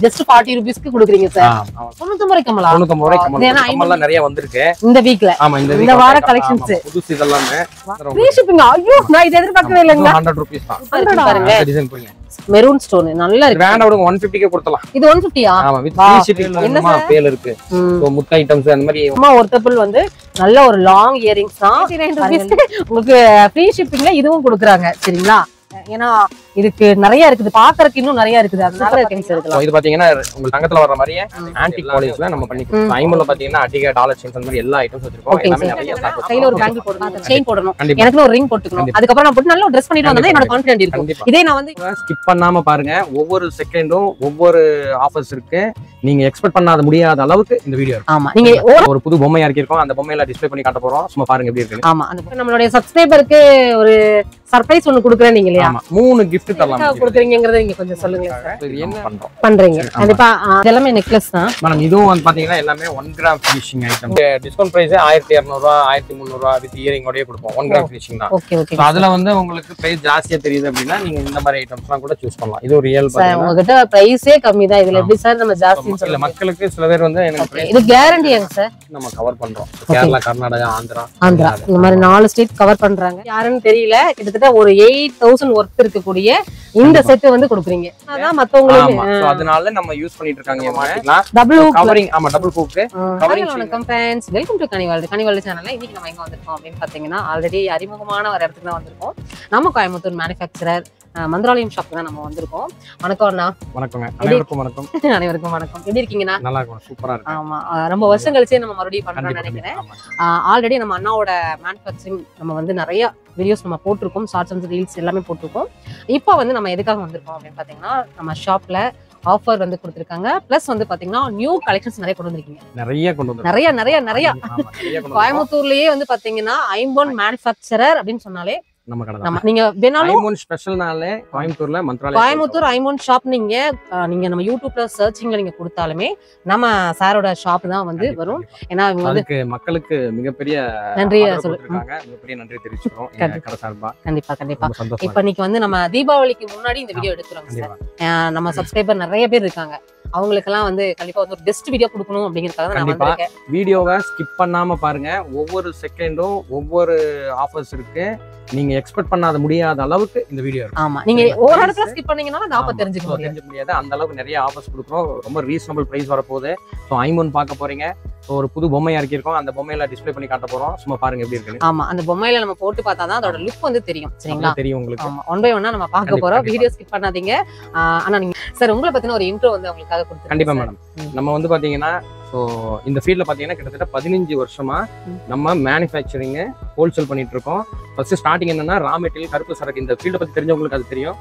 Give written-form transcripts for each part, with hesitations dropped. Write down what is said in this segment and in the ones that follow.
just 40 rupeesக்கு கொடுக்குறீங்க sir. 99 ரூபாய் கமலா. 99 ரூபாய் கமலா நிறைய வந்திருக்கு இந்த வீக்ல. ஆமா இந்த வார கலெக்ஷன்ஸ் புதுசு இதெல்லாமே ஃப்ரீ ஷிப்பிங். ஐயோ நான் இத எதிர்பார்க்கவே இல்லங்க. 100 ரூபாய் தான். பாருங்க டிசைன் பாருங்க. மெரூன் ஸ்டோன் நல்லா இருக்கு. வேண்டாம் விடுங்க 150 க்கு கொடுத்தலாம். இது 150 ஆ? ஆமா வித் ஃப்ரீ ஷிப்பிங் என்னமா பேல் இருக்கு. சோ முட்டை ஐட்டம்ஸ் அந்த மாதிரி அம்மா ஒரு தப்பிள் வந்து நல்ல ஒரு லாங் இயரிங்ஸ் தான் 99 ரூபாய்க்கு உங்களுக்கு ஃப்ரீ ஷிப்பிங்ல இதுவும் கொடுக்குறாங்க சரிங்களா? ஏன்னா இதுக்கு நிறைய இருக்குது பாக்குறதுக்கு இன்னும் நிறைய இருக்குது அதனால கேன்ஸ் எடுக்கலாம். இது பாத்தீங்கன்னா உங்களுக்கு தங்கத்துல வர மாதிரியே ஆன்டிக் பாலிஷ்ல நம்ம பண்ணிக்கலாம். ஐமோல பாத்தீங்கன்னா அட்டிகா டாலர் செயின்ஸ் அந்த மாதிரி எல்லா ஐட்டம்ஸ் வச்சிருக்கோம். எல்லாமே நிறைய ஸ்டாக். கையில ஒரு பேங்கிள் போடணும், செயின் போடணும், எனக்கு ஒரு ரிங் போட்டுக்கணும். அதுக்கு அப்புறம் நான் போட்டு நல்லா Dress பண்ணிட்டு வந்தா என்னோட கான்ஃபிடன்ட் இருக்கும். இதே நான் வந்து ஸ்கிப் பண்ணாம பாருங்க. ஒவ்வொரு செகண்டும் ஒவ்வொரு ஆஃபர்ஸ் இருக்கு. நீங்க எக்ஸ்பெக்ட் பண்ணாத முடியாத அளவுக்கு இந்த வீடியோ இருக்கு. ஆமா நீங்க ஒரு புது பொம்மையா இருக்கோம். அந்த பொம்மையில டிஸ்ப்ளே பண்ணி காட்ட போறோம். சும்மா பாருங்க எப்படி இருக்கு. ஆமா அந்த நம்மளுடைய சப்ஸ்கிரைபருக்கு ஒரு சர்ப்ரைஸ் ஒன்னு கொடுக்குறேன் நீங்க இல்லையா? 3 gift தரலாம். கொடுக்குறீங்கங்கறத நீங்க கொஞ்சம் சொல்லுங்க சார். இது என்ன பண்றீங்க? கண்டிப்பா இதெல்லாம் நெக்லஸ் தான். மேடம் இதுவும் வந்து பாத்தீங்கன்னா எல்லாமே 1 gram finishing item. Discount price 1200 ரூபாய் 1300 ரூபாய் வித் இயரிங் ஓடயே கொடுப்போம். 1 கிராம் ஃபினிஷிங் தான். Okay okay. அதுல வந்து உங்களுக்கு பிரைஸ் ஜாஸ்தியா தெரியுது அப்படினா நீங்க இந்த மாதிரி ஐட்டம்ஸ்லாம் கூட சூஸ் பண்ணலாம். இது ஒரு ரியல் பாத்தீங்கன்னா உங்ககிட்ட பிரைஸே கம்மி தான். இதுல எப்படி சார் நம்ம ஜாஸ்தின்னு சொல்ல மக்களுக்கு சில பேர் வந்து எனக்கு இது கேரண்டியாங்க சார்? நம்ம கவர் பண்றோம். கேரளா, கர்நாடகா, ஆந்திரா இந்த மாதிரி 4 ஸ்டேட் கவர் பண்றாங்க. யாருன்னு தெரியல. கிட்டத்தட்ட ஒரு 8000 ஒர்த் இருக்கக்கூடிய இந்த செட் வந்து கொடுக்குறீங்க. அதான் மத்தவங்களுக்கு சோ அதனால நம்ம யூஸ் பண்ணிட்டு இருக்காங்க. மாட்டிக்கலாம் டபுள் கவரிங். ஆமா டபுள் ஹூக் கவரிங். வணக்கம் ஃப்ரெண்ட்ஸ், வெல்கம் டு கனிவால்டு சேனல்ல. இன்னைக்கு நம்ம எங்க வந்திருக்கோம் அப்படின்னு பாத்தீங்கன்னா ஆல்ரெடி அறிமுகமான ஒரு இடத்துக்கு தான் வந்திருக்கோம். நம்ம கோயம்புத்தூர் மேனுஃபேக்சரர் மந்திராலயம் ஷாப் தான் நம்ம வந்திருக்கோம். வணக்கம் அண்ணா. வணக்கங்க. அனைவருக்கும் வணக்கம். அனைவருக்கும் வணக்கம். எப்படி இருக்கீங்கண்ணா? நல்லா இருக்கோம். சூப்பரா இருக்கு. ஆமா ரொம்ப வருஷம் கழிச்சே நம்ம மறுபடியும் பண்றோம்னு நினைக்கிறேன். ஆல்ரெடி நம்ம அண்ணாவோட மேனுஃபேக்சரிங் நம்ம வந்து நிறைய வீடியோஸ் நம்ம போட்டிருக்கோம். ஷார்ட்ஸ் அண்ட் ரீல்ஸ் எல்லாமே போட்டிருக்கோம். இப்போ வந்து நம்ம எதுக்காக வந்திருக்கோம் அப்படின்னு பாத்தீங்கன்னா நம்ம ஷாப்ல ஆஃபர் வந்து கொடுத்திருக்காங்க. பிளஸ் வந்து பாத்தீங்கன்னா நியூ கலெக்ஷன்ஸ் நிறைய கொண்டு வந்திருக்கீங்க. நிறைய கோயம்புத்தூர்லயே வந்து பாத்தீங்கன்னா ஐம்போன் மேனுஃபேக்சரர் அப்படின்னு சொன்னாலே நம்ம கடை தான். நீங்க வேணாலும் ஐமோன் ஸ்பெஷல்னாலே கோயம்புத்தூர்ல மந்த்ராலயம் கோயம்புத்தூர் ஐமோன் ஷாப் நீங்க நம்ம யூடியூப்ல சர்ச்சிங்ல நீங்க கொடுத்தாலுமே நம்ம சாரோட ஷாப் தான் வந்து வரும். ஏன்னா இவங்க வந்து மக்களுக்கு மிகப்பெரிய நன்றி சொல்லிருக்காங்க. மிகப்பெரிய நன்றி தெரிவிச்சுக்கிறோம் கடை சார்பா. கண்டிப்பா. இப்போ இன்னைக்கு வந்து நம்ம தீபாவளிக்கு முன்னாடி இந்த வீடியோ எடுக்கிறோம் சார். நம்ம சப்ஸ்கிரைபர் நிறைய பேர் இருக்காங்க. அவங்களுக்கு எல்லாம் வந்து கண்டிப்பா வந்து ஒரு பெஸ்ட் வீடியோ கொடுக்கணும் அப்படிங்கறதுக்காக நான் வந்திருக்கேன். வீடியோவை ஸ்கிப் பண்ணாம பாருங்க. ஒவ்வொரு செகண்டும் ஒவ்வொரு ஆஃபர்ஸ் இருக்கு. நீங்க எக்ஸ்பெக்ட் பண்ணாத முடியாத அளவுக்கு இந்த வீடியோ இருக்கு. ஆமா நீங்க ஒரு இடத்துல ஸ்கிப் பண்ணீங்கன்னா அந்த ஆஃபர் தெரிஞ்சுக்க முடியாது. அந்த அளவுக்கு நிறைய ஆஃபர்ஸ் கொடுக்குறோம். ரொம்ப ரீசனபிள் பிரைஸ் வரப்போகுது. ஸோ ஐமோன் பார்க்க போறீங்க. ஒரு புது பொம்மையா இருக்கோம். அந்த பொம்மையில டிஸ்ப்ளே பண்ணி காட்ட போறோம். சும்மா பாருங்க எப்படி இருக்கு. ஆமா அந்த பொம்மையில நம்ம போட்டு பார்த்தா தான் அதோட லுக் வந்து தெரியும் சரிங்களா? தெரியும் உங்களுக்கு. ஆமா 1 by 1 நம்ம பார்க்க போறோம். வீடியோ ஸ்கிப் பண்ணாதீங்க. ஆனா நீங்க சார் உங்களை பத்தின ஒரு இன்ட்ரோ வந்து உங்களுக்காக கொடுத்துருக்கேன். கண்டிப்பா மேடம். நம்ம வந்து பாத்தீங்கன்னா ஸோ இந்த ஃபீல்ட்ல பாத்தீங்கன்னா கிட்டத்தட்ட 15 வருஷமா நம்ம மேனுஃபேக்சரிங் ஹோல்சேல் பண்ணிட்டு இருக்கோம். ஃபர்ஸ்ட் ஸ்டார்டிங் என்னன்னா ரா மெட்டீரியல் கருப்பு சரக்கு. இந்த ஃபீல்டை பத்தி தெரிஞ்சவங்களுக்கு அது தெரியும்.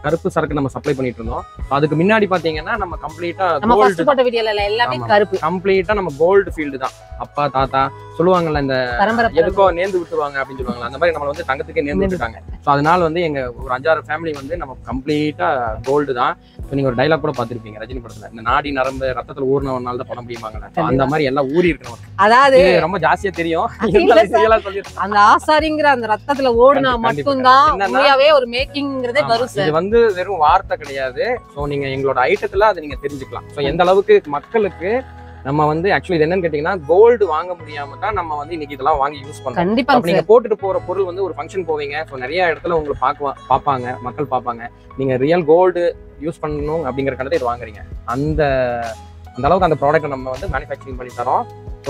கருப்பு சரக்கு நம்ம சப்ளை பண்ணிட்டு இருந்தோம். அதுக்கு முன்னாடி பாத்தீங்கன்னா நம்ம கம்ப்ளீட்டா கோல்ட் போட்ட வீடியோல எல்லாமே கருப்பு. கம்ப்ளீட்டா நம்ம கோல்ட் ஃபீல்டு தான். அப்பா தாத்தா சொல்லுவாங்கல்ல இந்த எதுக்கோ நேர்ந்து விட்டுருவாங்க அப்படின்னு சொல்லுவாங்க. அந்த மாதிரி நம்மள வந்து தங்கத்துக்கே நேர்ந்து விட்டுட்டாங்க. ஸோ அதனால வந்து எங்க ஒரு 5-6 ஃபேமிலி வந்து நம்ம கம்ப்ளீட்டா கோல்டு தான். ஸோ நீங்க ஒரு டைலாக் கூட பாத்திருப்பீங்க ரஜினி படத்துல, இந்த நாடி நரம்பு ரத்தத்துல ஊர்னவனால தான் படம் முடியுமாங்க. அந்த மாதிரி எல்லாம் ஊறி இருக்கணும். அதாவது ரொம்ப ஜாஸ்தியா தெரியும். அந்த ஆசாரிங்கிற அந்த ரத்தத்துல ஓடுனா மட்டும்தான் உண்மையாவே ஒரு மேக்கிங்கிறதே வரும் சார். இது வந்து வெறும் வார்த்தை கிடையாது. ஸோ நீங்க எங்களோட ஐட்டத்துல அதை நீங்க தெரிஞ்சுக்கலாம். ஸோ எந்த அளவுக்கு மக்களுக்கு நம்ம வந்து ஆக்சுவலி இது என்னன்னு கேட்டீங்கன்னா கோல்டு வாங்க முடியாம தான் நம்ம வந்து இன்னைக்கு இதெல்லாம் வாங்கி யூஸ் பண்றோம். கண்டிப்பா நீங்க போட்டுட்டு போற பொருள் வந்து ஒரு ஃபங்க்ஷன் போவீங்க. ஸோ நிறைய இடத்துல உங்களுக்கு பார்ப்பாங்க, மக்கள் பார்ப்பாங்க. நீங்க ரியல் கோல்டு யூஸ் பண்ணணும் அப்படிங்கிற கணத்தை இது வாங்குறீங்க. அந்த அளவுக்கு அந்த ப்ராடக்ட் நம்ம வந்து மேனுஃபேக்சரிங் பண்ணி தரோம்.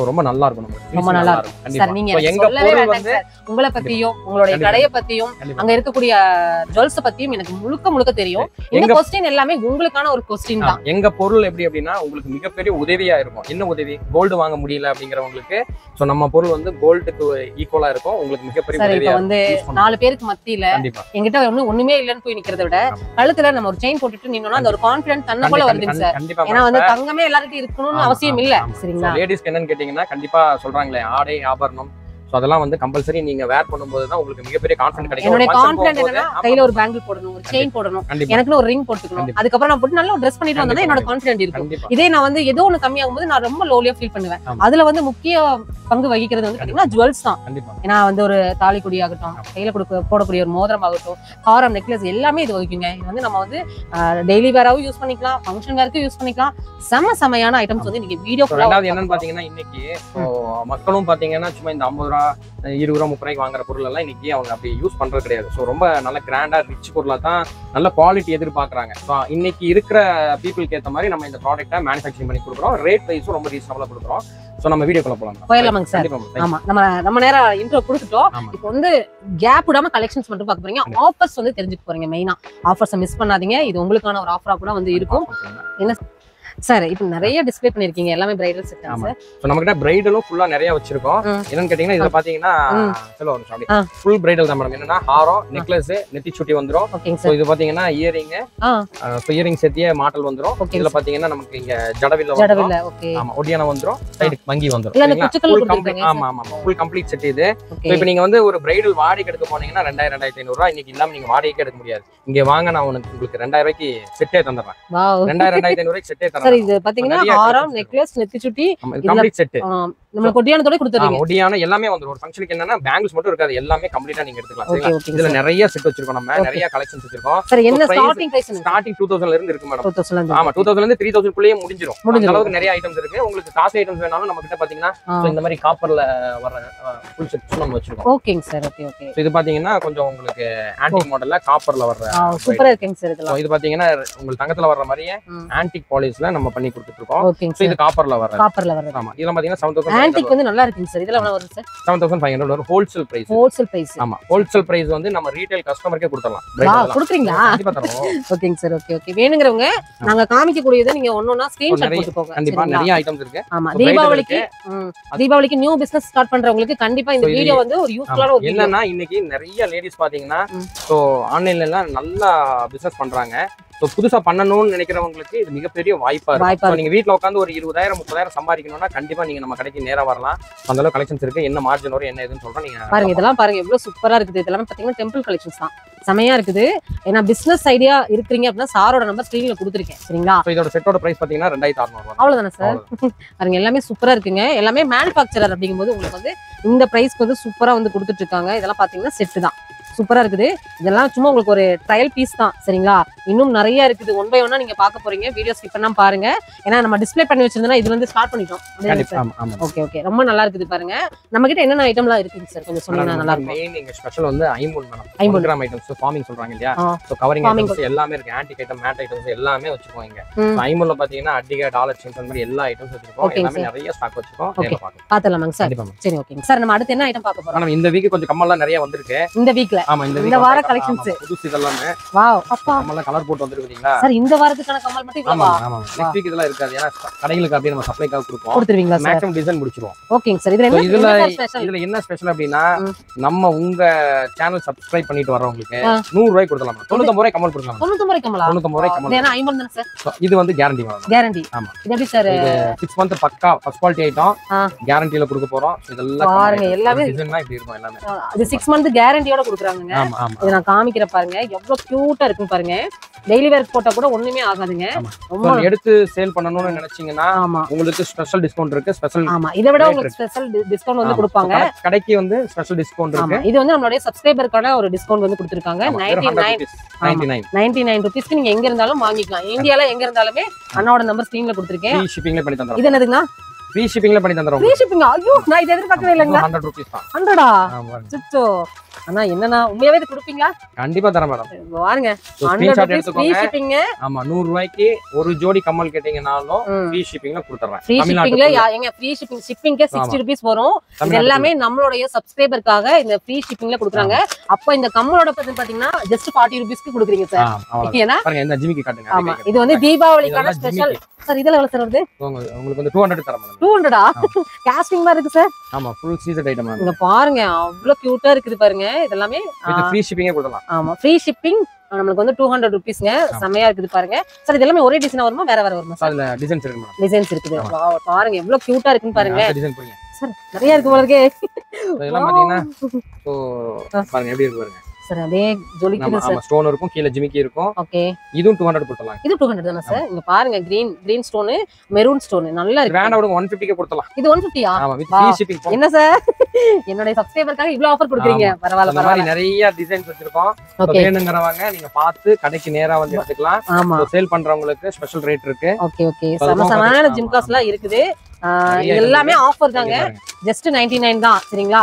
ரொம்ப நல்லா இருக்கும். ரொம்ப நல்லா இருக்கும் சார். நீங்க சொல்லவே வேண்டாம் சார். உங்களை பத்தியும் உங்களுடைய கடையை பத்தியும் அங்க இருக்கக்கூடிய ஜுவல்ஸ் பத்தியும் எனக்கு முழுக்க தெரியும். இந்த क्वेश्चन எல்லாமே உங்களுக்கான ஒரு क्वेश्चन தான். எங்க பொருள் எப்படி அப்படின்னா உங்களுக்கு மிகப்பெரிய உதவியா இருக்கும். என்ன உதவி? கோல்டு வாங்க முடியல அப்படிங்கறவங்களுக்கு சோ நம்ம பொருள் வந்து கோல்டுக்கு ஈக்குவலா இருக்கும். உங்களுக்கு மிகப்பெரிய உதவியா வந்து 4 பேருக்கு மத்தியில என்கிட்ட ஒண்ணுமே இல்லன்னு போய் நிக்கிறத விட கழுத்துல நம்ம ஒரு செயின் போட்டுட்டு நின்னோம்னா அந்த ஒரு கான்ஃபிடன்ஸ் தன்ன போல வருதுங்க சார். ஏன்னா வந்து தங்கமே எல்லார்கிட்டயும் இருக்கணும்னு அவசியம் இல்ல சரிங்களா? லேடிஸ்க்கு என்னன்னு கேட்டீங்கன்னா கண்டிப்பா சொல்றாங்களே ஆடை ஆபரணம். ஸோ அதெல்லாம் வந்து கம்பல்சரி நீங்க வேர் பண்ணும்போது தான் உங்களுக்கு மிகப்பெரிய கான்ஃபிடன்ட் கிடைக்கும். என்னோட கான்ஃபிடன்ட் என்னன்னா கையில ஒரு பேங்கிள் போடணும், ஒரு செயின் போடணும், எனக்கு ஒரு ரிங் போட்டுக்கணும், அதுக்கப்புறம் நான் போட்டு நல்லா ட்ரெஸ் பண்ணிட்டு வந்தா என்னோட கான்ஃபிடன்ட் இருக்கும். இதே நான் வந்து ஏதோ ஒன்று கம்மியாகும் போது நான் ரொம்ப லோலியா ஃபீல் பண்ணுவேன். அதுல வந்து முக்கிய பங்கு வகிக்கிறது வந்து பாத்தீங்கன்னா ஜுவல்ஸ் தான். ஏன்னா வந்து ஒரு தாலிக்குடி ஆகட்டும், கையில போடக்கூடிய ஒரு மோதிரம் ஆகட்டும், ஹாரம், நெக்லஸ் எல்லாமே இது வகிக்குங்க. இது வந்து நம்ம வந்து டெய்லி வேராவும் யூஸ் பண்ணிக்கலாம், ஃபங்க்ஷன் வேருக்கு யூஸ் பண்ணிக்கலாம். செமையான ஐட்டம்ஸ் வந்து நீங்க வீடியோ என்னன்னு பாத்தீங்கன்னா இன்னைக்கு மக்களும் பாத்தீங்கன்னா சும்மா இந்த 50 ரூபா 20 ரூபா 30 ரூபாய்க்கு வாங்குற பொருள் எல்லாம் இன்னைக்கு அவங்க அப்படி யூஸ் பண்றது கிடையாது. ஸோ ரொம்ப நல்ல கிராண்டா ரிச் பொருளா தான் நல்ல குவாலிட்டி எதிர்பார்க்கறாங்க. ஸோ இன்னைக்கு இருக்கிற பீப்புளுக்கு ஏற்ற மாதிரி நம்ம இந்த ப்ராடக்ட்டை மேனுஃபேக்சரிங் பண்ணி கொடுக்குறோம். ரேட் வைஸும் ரொம்ப ரீசனபிளா கொடுக்குறோம். ஸோ நம்ம வீடியோக்குள்ள போகலாமாங்க சார்? ஆமா, நம்ம நேரம் இன்ட்ரோ கொடுத்துட்டோம். இப்போ வந்து கேப் விடாம கலெக்ஷன்ஸ் மட்டும் பார்க்க போறீங்க. ஆஃபர்ஸ் வந்து தெரிஞ்சுக்க போறீங்க. மெயினா ஆஃபர்ஸை மிஸ் பண்ணாதீங்க. இது உங்களுக்கான ஒரு ஆஃபரா கூட வந்து இருக்கும். என்ன சார் இப்போ நிறைய டிஸ்ப்ளே பண்ணிருக்கீங்க, எல்லாமே பிரைடல் செட் தான் சார். சோ நம்ம கிட்ட பிரைடலும் ஃபுல்லா நிறைய வச்சிருக்கோம். என்னன்னு கேட்டீங்கன்னா இதுல பாத்தீங்கன்னா சொல்ல ஒரு சாரி ஃபுல் பிரைடல் தான் மேடம். என்னன்னா ஹாரம், நெக்லஸ், நெத்தி சுட்டி வந்துரும். சோ இது பாத்தீங்கன்னா இயரிங், சோ இயரிங் செட்டியே மாடல் வந்துரும். இதுல பாத்தீங்கன்னா நமக்கு இங்க ஜடவில்ல வந்துரும். ஆமா, ஒடியானா வந்துரும், சைடு மங்கி வந்துரும். ஆமா ஆமா, ஃபுல் கம்ப்ளீட் செட் இது. சோ இப்போ நீங்க வந்து ஒரு பிரைடல் வாடகைக்கு எடுக்க போனீங்கன்னா 2000 2500 ரூபாய் இன்னைக்கு இல்லாம நீங்க வாடகைக்கு எடுக்க முடியாது. இங்க வாங்க, நான் உங்களுக்கு 2000 ரூபாய்க்கு செட்டே தந்துறேன். 2000 2500 ரூபாய்க்கு செட்டே தரேன். சார் இது பாத்தீங்கன்னா ஹாரம், நெக்லஸ், நெத்தி சுட்டி கம்ப்ளீட் செட். நம்ம கொடியானத்தோட கொடுத்துறீங்க. ஒடியானா எல்லாமே வந்துரும். ஒரு ஃபங்க்ஷனுக்கு என்னன்னா பேங்கிள்ஸ் மட்டும் இருக்காது, எல்லாமே கம்ப்ளீட்டா நீங்க எடுத்துக்கலாம். சரிங்களா? இதுல நிறைய செட் வச்சிருக்கோம், நம்ம நிறைய கலெக்ஷன்ஸ் வச்சிருக்கோம். சார் என்ன ஸ்டார்டிங் பிரைஸ்? ஸ்டார்டிங் 2000 ல இருந்து இருக்கு மேடம். 2000 ல ஆமா, 2000 ல இருந்து 3000 குள்ளேயே முடிஞ்சிரும். அந்த அளவுக்கு நிறைய ஐட்டம்ஸ் இருக்கு. உங்களுக்கு காஸ்ட் ஐட்டம்ஸ் வேணாலும் நம்ம கிட்ட பாத்தீங்கன்னா இந்த மாதிரி காப்பர்ல வர ஃபுல் செட்ஸ் நம்ம வச்சிருக்கோம். ஓகேங்க சார். ஓகே. இது பாத்தீங்கன்னா கொஞ்சம் உங்களுக்கு ஆன்டிக் மாடல்ல காப்பர்ல வர சூப்பரா இருக்குங்க சார். இதெல்லாம் இது பாத்தீங்கன்னா உங்களுக்கு தங்கத்துல வர மாதிரியே ஆன்டிக் பாலிஷ்ல நம்ம பண்ணி கொடுத்துட்டு இருக்கோம். சோ இது காப்பர்ல வர. ஆமா, இதெல்லாம் பாத்தீங்கன்னா 7000. ஆன்டிக் வந்து நல்லா இருக்குங்க சார். இதெல்லாம் என்ன வருது சார்? 7500 வரும். Wholesale price. ஆமா, ஹோல்சேல் பிரைஸ் வந்து நம்ம ரீட்டைல் கஸ்டமர்க்கே கொடுத்துறலாம். கொடுக்குறீங்களா? கண்டிப்பா தரோம். ஓகேங்க சார். ஓகே. வேணுங்கறவங்க நாங்க காமிக்க கூடியதை நீங்க ஒவ்வொண்ணா ஸ்கிரீன்ஷாட் போட்டுக்கோங்க. கண்டிப்பா நிறைய ஐட்டம்ஸ் இருக்கு. ஆமா, தீபாவளிக்கு நியூ பிசினஸ் ஸ்டார்ட் பண்றவங்களுக்கு கண்டிப்பா இந்த வீடியோ வந்து ஒரு யூஸ்ஃபுல்லான ஒரு என்னன்னா இன்னைக்கு நிறைய லேடிஸ் பாத்தீங்கன்னா சோ ஆன்லைன்ல எல்லாம் நல்லா பிசினஸ் பண்றாங்க. புதுசா பண்ணணும்னு நினைக்கிறவங்களுக்கு இது மிகப்பெரிய வாய்ப்பா இருக்கும். நீங்க வீட்டுல உட்காந்து ஒரு 20000 30,000 சம்பாதிக்கணும்னா கண்டிப்பா நீங்க நம்ம கடைக்கு நேரா வரலாம். அந்த அளவுக்கு கலெக்ஷன்ஸ் இருக்கு. என்ன மார்ஜின் வரும் என்ன ஏதுன்னு சொல்றேன். நீங்க பாருங்க, இதெல்லாம் பாருங்க எவ்வளவு சூப்பரா இருக்குது. இதெல்லாம் பாத்தீங்கன்னா டெம்பிள் கலெக்ஷன்ஸ் தான், செமையா இருக்குது. ஏன்னா பிசினஸ் ஐடியா இருக்கீங்க அப்படின்னா சாரோட நம்பர் ஸ்கிரீன்ல கொடுத்துருக்கேன். சரிங்களா? இதோட செட்டோட பிரைஸ் பாத்தீங்கன்னா 2600. அவ்வளவுதானே சார்? பாருங்க எல்லாமே சூப்பரா இருக்குங்க. எல்லாமே மேனுஃபேக்சரர் அப்படிங்கும்போது உங்களுக்கு வந்து இந்த பிரைஸ்க்கு வந்து சூப்பரா வந்து கொடுத்துட்டு இருக்காங்க. இதெல்லாம் பாத்தீங்கன்னா செட்டு தான், சூப்பரா இருக்குது. இதெல்லாம் சும்மா உங்களுக்கு ஒரு ட்ரையல் பீஸ் தான். சரிங்களா? இன்னும் நிறைய இருக்குது. ஒன் பை ஒன்னா நீங்க பார்க்க போறீங்க. வீடியோ ஸ்கிப் பண்ணாம பாருங்க. ஏன்னா நம்ம டிஸ்ப்ளே பண்ணி வச்சிருந்தோம்னா இதுல இருந்து ஸ்டார்ட் பண்ணிட்டோம். ஓகே. ரொம்ப நல்லா இருக்குது பாருங்க. நம்ம கிட்ட என்னென்ன ஐட்டம்லாம் இருக்குங்க சார் கொஞ்சம் சொன்னீங்கன்னா நல்லா இருக்கும். மெயின் இங்க ஸ்பெஷல் வந்து ஐம்பொன் மேடம். 50 கிராம் ஐட்டம்ஸ், ஃபார்மிங் சொல்றாங்க இல்லையா? சோ கவரிங் ஐட்டம்ஸ் எல்லாமே இருக்கு. ஆன்டிக் ஐட்டம், மேட் ஐட்டம்ஸ் எல்லாமே வச்சிருக்கோம் இங்க. ஐம்பொன்ல பாத்தீங்கன்னா அடிகா, டாலர் செயின் அந்த மாதிரி எல்லா ஐட்டம்ஸ் வச்சிருக்கோம். எல்லாமே நிறைய ஸ்டாக் வச்சிருக்கோம். பாத்தலாமாங்க சார்? சரி, ஓகேங்க சார். நம்ம அடுத்து என்ன ஐட்டம் பார்க்க போறோம்? நம்ம இந்த வீக் கொஞ்சம் கம்மல்லாம் நிறைய வந்திருக்கு. இந்த வீக்ல ஆமா, இந்த வார கலெக்ஷன்ஸ் புதுசு இதெல்லாமே. வாவ், அப்பா கம்மல்லாம் கலர் போட்டு வந்திருக்கீங்களா சார்? இந்த வாரத்துக்கான கம்மல் மட்டும் இவ்வளவா? ஆமா, நெக்ஸ்ட் வீக் இதெல்லாம் இருக்காது. ஏன்னா கடைகளுக்கு அப்படியே நம்ம சப்ளைக்காக கொடுத்துருவீங்களா சார்? மேக்ஸிமம் டிசைன் முடிச்சிருவோம். ஓகேங்க சார். இதுல என்ன ஸ்பெஷல் அப்படின்னா நம்ம உங்க சேனல் சப்ஸ்கிரைப் பண்ணிட்டு வரவங்களுக்கு 100 ரூபாய் கொடுக்கலாம். 99 ரூபாய் கம்மல் கொடுக்கலாம். 99 ரூபாய் கம்மலா? 99 ரூபாய் கம்மல். ஏன்னா 50 தான சார்? இது வந்து கேரண்டி மேடம். கேரண்டி. ஆமா. இது எப்படி சார்? 6 மந்த் பக்கா ஃபர்ஸ்ட் குவாலிட்டி ஐட்டம் கேரண்டில கொடுக்க போறோம். இதெல்லாம் பாருங்க எல்லாமே டிசைன்லாம் இப்படி இருக்கும் எல்லாமே. இது 6 மந்த் கேரண்டியோட கொடுக்குறாங்க. ஆமா ஆமா. இத நான் காமிக்கிற பாருங்க எவ்வளவு கியூட்டா இருக்குன்னு பாருங்க. டெய்லி வேர் போட்டா கூட ஒண்ணுமே ஆகாதுங்க. ரொம்ப எடுத்து சேல் பண்ணனும்னு நினைச்சீங்கன்னா உங்களுக்கு ஸ்பெஷல் டிஸ்கவுண்ட் இருக்கு. ஸ்பெஷல் ஆமா, இத விட உங்களுக்கு ஸ்பெஷல் டிஸ்கவுண்ட் வந்து கொடுப்பாங்க. கடைக்கு வந்து ஸ்பெஷல் டிஸ்கவுண்ட் இருக்கு. இது வந்து நம்மளுடைய சப்ஸ்கிரைபருக்கான ஒரு டிஸ்கவுண்ட் வந்து கொடுத்திருக்காங்க. 99 ரூபீஸ்க்கு நீங்க எங்க இருந்தாலும் வாங்கிக்கலாம். இந்தியால எங்க இருந்தாலுமே அண்ணாவோட நம்பர் ஸ்கிரீன்ல கொடுத்திருக்கேன். ஃப்ரீ ஷிப்பிங்ல பண்ணி தந்தறோம். இது என்னதுன்னா? ஃப்ரீ ஷிப்பிங்ல பண்ணி தந்தறோம். Free shipping? ஐயோ, நான் இத எதிர்பார்க்கவே இல்லங்க. 100 ரூபீஸ் தான். 100ஆ? சுச்சோ. அண்ணா என்னன்னா உண்மையாவே இது கொடுப்பீங்களா? கண்டிப்பா தரேன் மேடம். பாருங்க, ஸ்கிரீன்ஷாட் எடுத்துக்கோங்க. Free shipping. ஆமா, 100 ரூபாய்க்கு ஒரு ஜோடி கம்மல் கேட்டிங்கனாலும் ஃப்ரீ ஷிப்பிங்ல கொடுத்துறேன். ஃப்ரீ ஷிப்பிங்ல எங்க ஃப்ரீ ஷிப்பிங்க்கு 60 ரூபீஸ் வரும். இது எல்லாமே நம்மளுடைய சப்ஸ்கிரைபருக்காக இந்த ஃப்ரீ ஷிப்பிங்ல கொடுக்குறாங்க. அப்ப இந்த கம்மலோட பத்தி பாத்தீங்கன்னா ஜஸ்ட் 40 ரூபீஸ்க்கு கொடுக்குறீங்க சார். ஏன்னா பாருங்க இந்த ஜிமிக்கி காட்டுங்க. ஆமா, இது வந்து தீபாவளிக்கான ஸ்பெஷல். சார் இதெல்லாம் எவ்வளவு சார் வருது? உங்களுக்கு வந்து 200 தரேன் மேடம். 200ஆ? காஸ்டிங் மாதிரி இருக்கு சார். ஆமா, ஃபுல் சீசன் ஐட்டம் மேடம். இங்க பாருங்க அவ்வளவு கியூட்டா இருக்குது பாருங்க. இதெல்லாம் இது ஃப்ரீ ஷிப்பிங்கே கொடுக்கலாம். ஆமா, ஃப்ரீ ஷிப்பிங். நமக்கு வந்து 200 ரூபீஸ்ங்க. செமையா இருக்குது பாருங்க சார். இது எல்லாமே ஒரே டிசைனா வருமா வேற வேற வருமா சார்? அதுல டிசைன்ஸ் இருக்கு மேடம். டிசைன்ஸ் இருக்குது. வாவ், பாருங்க எவ்வளவு கியூட்டா இருக்குன்னு பாருங்க. டிசைன் போடுங்க சார். நிறைய இருக்கு போல இருக்கே. இதெல்லாம் பாத்தீங்கன்னா ஸோ பாருங்க எப்படி இருக்கு பாருங்க சார் அப்படியே ஜொலிக்குது சார். ஆமா ஸ்டோன் இருக்கும், கீழ ஜிமிக்கி இருக்கும். ஓகே, இதுவும் 200 கொடுத்தலாம். இது 200 தானே சார்? இங்க பாருங்க கிரீன் ஸ்டோன், மெரூன் ஸ்டோன் நல்லா இருக்கு. கிராண்டா விட 150 க்கு கொடுத்தலாம். இது 150யா? ஆமா, வித் ஃப்ரீ ஷிப்பிங். என்ன சார் என்னோட சப்ஸ்கிரைபர்க்காக இவ்ளோ ஆஃபர் கொடுக்குறீங்க? பரவாயில்லை அந்த மாதிரி நிறைய டிசைன்ஸ் வச்சிருக்கோம். வேணுங்கறவங்க நீங்க பார்த்து கடைக்கு நேரா வந்து எடுத்துக்கலாம். ஆமா, சேல் பண்றவங்களுக்கு ஸ்பெஷல் ரேட் இருக்கு. ஓகே ஓகே, சமமான ஜிம்காஸ்லாம் இருக்குது. எல்லாமே ஆஃபர் தாங்க. ஜஸ்ட் 99 தான். சரிங்களா?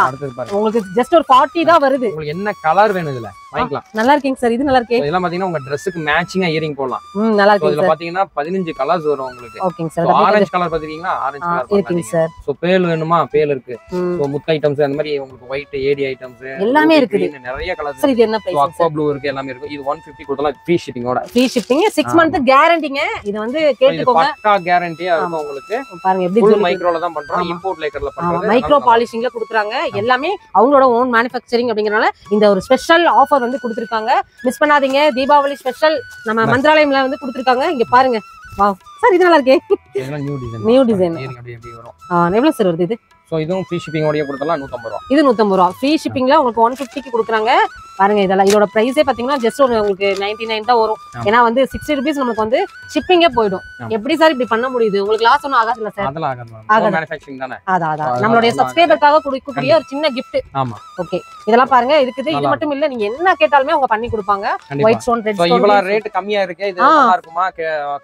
உங்களுக்கு ஜஸ்ட் ஒரு 40 தான் வருது. உங்களுக்கு என்ன கலர் வேணும் இதுல வாங்கிக்கலாம். நல்லா இருக்கீங்க சார். இது நல்லா இருக்கே. இதெல்லாம் பாத்தீங்கன்னா உங்க Dressக்கு மேட்சிங்கா இயரிங் போடலாம். நல்லா இருக்கு. இதுல பாத்தீங்கன்னா 15 கலர்ஸ் வரும் உங்களுக்கு. ஓகேங்க சார். ஆரஞ்சு கலர் பாத்தீங்களா? ஆரஞ்சு கலர் இருக்குங்க சார். சோ பேல் வேணுமா? பேல் இருக்கு. சோ முத்து ஐட்டம்ஸ் அந்த மாதிரி உங்களுக்கு ஒயிட் ஏடி ஐட்டம்ஸ் எல்லாமே இருக்குது. நிறைய கலர்ஸ். சார் இது என்ன பிரைஸ்? அக்வா ப்ளூ இருக்கு, எல்லாமே இருக்கு. இது 150 கொடுத்தலாம் ஃப்ரீ ஷிப்பிங்கோட. ஃப்ரீ ஷிப்பிங், 6 மந்த் கேரண்டிங்க. இது வந்து கேட்டுக்கோங்க. பக்கா கேரண்டியா இருக்கும் உங்களுக்கு. பாருங்க எப்படி ஃபுல் மைக்ரோல தான் பண்றோம். இம்போர்ட் லேக்கர்ல பண்றது. மைக்ரோ பாலிஷிங்ல கொடுக்குறாங்க. எல்லாமே அவங்களோட ஓன் மேனுஃபேக்சரிங் அப்படிங்கறனால இந்த ஒரு ஸ்பெஷல் ஆஃபர் வந்து கொடுத்திருக்காங்க. மிஸ் பண்ணாதீங்க. தீபாவளி ஸ்பெஷல் நம்ம மந்திராலயம்ல வந்து கொடுத்திருக்காங்க. இங்க பாருங்க. வாவ் சார், இது நல்லா இருக்கே. இதெல்லாம் நியூ டிசைன். அப்படி வரும். எவ்வளவு சார் வருது இது? சோ இதுவும் ஃப்ரீ ஷிப்பிங் ஓடியே கொடுத்தலாம். 150 ரூபாய். இது 150 ரூபாய். ஃப்ரீ ஷிப்பிங்ல உங்களுக்கு 150 க்கு கொடுக்குறாங்க. பாருங்க, இதெல்லாம் இதோட பிரைஸே பாத்தீங்கன்னா ஜஸ்ட் ஒரு உங்களுக்கு 99 தான் வரும். ஏன்னா வந்து 60 ரூபீஸ் நமக்கு வந்து ஷிப்பிங்கே போய்டும். எப்படி சார் இப்படி பண்ண முடியுது? உங்களுக்கு லாஸ் ஒன்னும் ஆகாது இல்ல சார்? அதெல்லாம் ஆகாது. மேனுஃபேக்சரிங் தானே. அதான் நம்மளுடைய சப்ஸ்கிரைபர்க்காக கொடுக்கக்கூடிய ஒரு சின்ன gift. ஆமா, ஓகே. இதெல்லாம் பாருங்க இருக்குது. இது மட்டும் இல்ல, நீங்க என்ன கேட்டாலுமே அவங்க பண்ணி கொடுப்பாங்க. White stone, red stone. இவ்வளவு ரேட் கம்மியா இருக்கு. இது நல்லா இருக்குமா?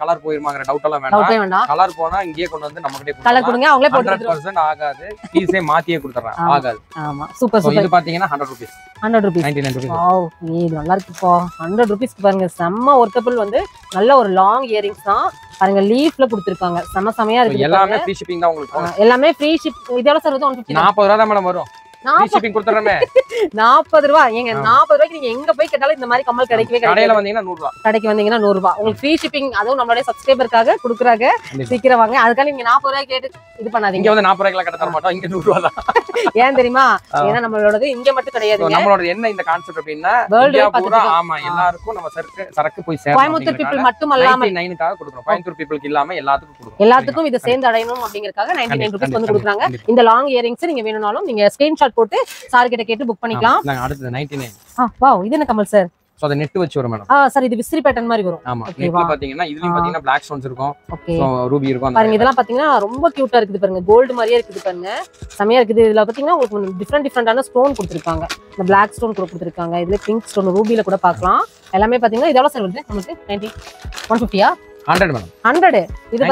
கலர் போயிருமாங்கற டவுட் எல்லாம் வேண்டாம். கலர் போனா இங்கேயே கொண்டு வந்து நமக்கிட்டே கொடுங்க. கலர் கொடுங்க, அவங்களே போட்டு 100% ஆகாது. பீஸே மாத்தியே கொடுத்துறாங்க. ஆகாது. ஆமா, சூப்பர் சூப்பர். இது பாத்தீங்கன்னா 100 ரூபீஸ். 100 ரூபீஸ். 99 ரூபீஸ். வாவ், இது நல்லா இருக்குப்பா. 100 ரூபீஸ்க்கு பாருங்க, செம்ம ஒர்க்கபிள் வந்து நல்ல ஒரு லாங் இயரிங்ஸ் தான். பாருங்க, லீஃப்ல கொடுத்திருக்காங்க. செமையா இருக்கு. எல்லாமே ஃப்ரீ ஷிப்பிங் தான் உங்களுக்கு. எல்லாமே ஃப்ரீ ஷிப். இதோட சார் வந்து 150. 40 ரூபாய் தான் மேடம் வரும். Free shipping கொடுத்துறமே. 40 ரூபாய். ஏங்க 40 ரூபாய்க்கு நீங்க எங்க போய் கேட்டாலும் இந்த மாதிரி கம்மல் கிடைக்கவே கிடையாது. கடையில வந்தீங்கன்னா 100 ரூபாய். கடைக்கு வந்தீங்கன்னா 100 ரூபாய். உங்களுக்கு ஃப்ரீ ஷிப்பிங், அதுவும் நம்மளுடைய சப்ஸ்கிரைபர்க்காக கொடுக்குறாங்க. சீக்கிரம் வாங்க. அதுக்காக நீங்க 40 ரூபாய் கேட்டு இது பண்ணாதீங்க. இங்க வந்து 40 ரூபாய்க்கு கடை தர மாட்டோம். இங்க 100 ரூபாய் தான். ஏன் தெரியுமா? ஏன்னா நம்மளோடது இங்க மட்டும் கிடையாது. நம்மளோட என்ன இந்த கான்செப்ட் அப்படின்னா இந்தியா பூரா ஆமா எல்லாருக்கும் நம்ம சரக்கு போய் சேரணும். கோயம்புத்தூர் பீப்பிள் மட்டும் அல்லாம 99க்காக கொடுக்குறோம். கோயம்புத்தூர் பீப்பிளுக்கு இல்லாம எல்லாத்துக்கும் கொடுக்குறோம். எல்லாத்துக்கும் இத சேர்ந்து அடையணும் அப்படிங்கறதுக்காக 99 ரூபாய் வந்து கொடுக்குறாங்க. இந்த லாங் இயரிங்ஸ் நீங்க வேணும்னாலும் நீங்க ஸ்கிரீன்ஷாட் போட்டு சார் கிட்ட கேட்டு புக் பண்ணிக்கலாம். அடுத்து 99. வாவ், இது என்ன கமல் சார்? சோ அத நெட் வச்சு வரும் மேடம். சார் இது விசிறி பேட்டர்ன் மாதிரி வரும். ஆமா, நெட்ல பாத்தீங்கன்னா இதுலயும் பாத்தீங்கன்னா Black ஸ்டோன்ஸ் இருக்கும். சோ ரூபி இருக்கும். பாருங்க, இதெல்லாம் பாத்தீங்கன்னா ரொம்ப கியூட்டா இருக்குது. பாருங்க, கோல்ட் மாதிரியே இருக்குது. பாருங்க, செமையா இருக்குது. இதுல பாத்தீங்கன்னா உங்களுக்கு டிஃபரெண்டான ஸ்டோன் கொடுத்திருக்காங்க. இந்த Black ஸ்டோன் கொடுத்திருக்காங்க. இதுல பிங்க் ஸ்டோன் ரூபில கூட பார்க்கலாம். எல்லாமே பாத்தீங்கன்னா இதோட சார் வருது நமக்கு 90 150யா? 100 மேடம். 100. இது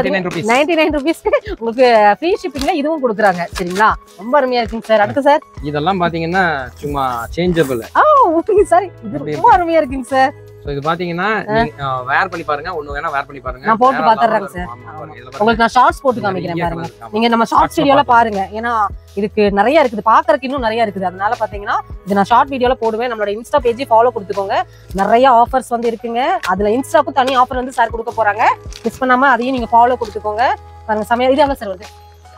99 ரூபீஸ்க்கு உங்களுக்கு ஃப்ரீ ஷிப்பிங்ல இதுவும் கொடுக்குறாங்க. சரிங்களா? ரொம்ப அருமையா இருக்குங்க சார். அடுத்து சார், இதெல்லாம் பாத்தீங்கன்னா சும்மா சேஞ்சபிள். ஓகே சார், இது ரொம்ப அருமையா இருக்குங்க சார். சோ இது பாத்தீங்கன்னா நீங்க வேர் பண்ணி பாருங்க. ஒண்ணு வேணா வேர் பண்ணி பாருங்க. நான் போட்டு பாத்துறேன் சார். உங்களுக்கு நான் ஷார்ட்ஸ் போட்டு காமிக்கிறேன் பாருங்க. நீங்க நம்ம ஷார்ட்ஸ் வீடியோல பாருங்க. ஏன்னா இதுக்கு நிறைய இருக்குது, பாக்குறதுக்கு இன்னும் நிறைய இருக்குது. அதனால பாத்தீங்கன்னா இது நான் ஷார்ட் வீடியோல போடுவேன். நம்மளோட இன்ஸ்டா பேஜ் ஃபாலோ கொடுத்துக்கோங்க. நிறைய ஆஃபர்ஸ் வந்து இருக்குங்க. அதுல இன்ஸ்டாக்கு தனி ஆஃபர் வந்து சார் கொடுக்க போறாங்க. மிஸ் பண்ணாம அதையும் நீங்க ஃபாலோ கொடுத்துக்கோங்க. பாருங்க, சமையல் இது எவ்வளவு சார் வருது?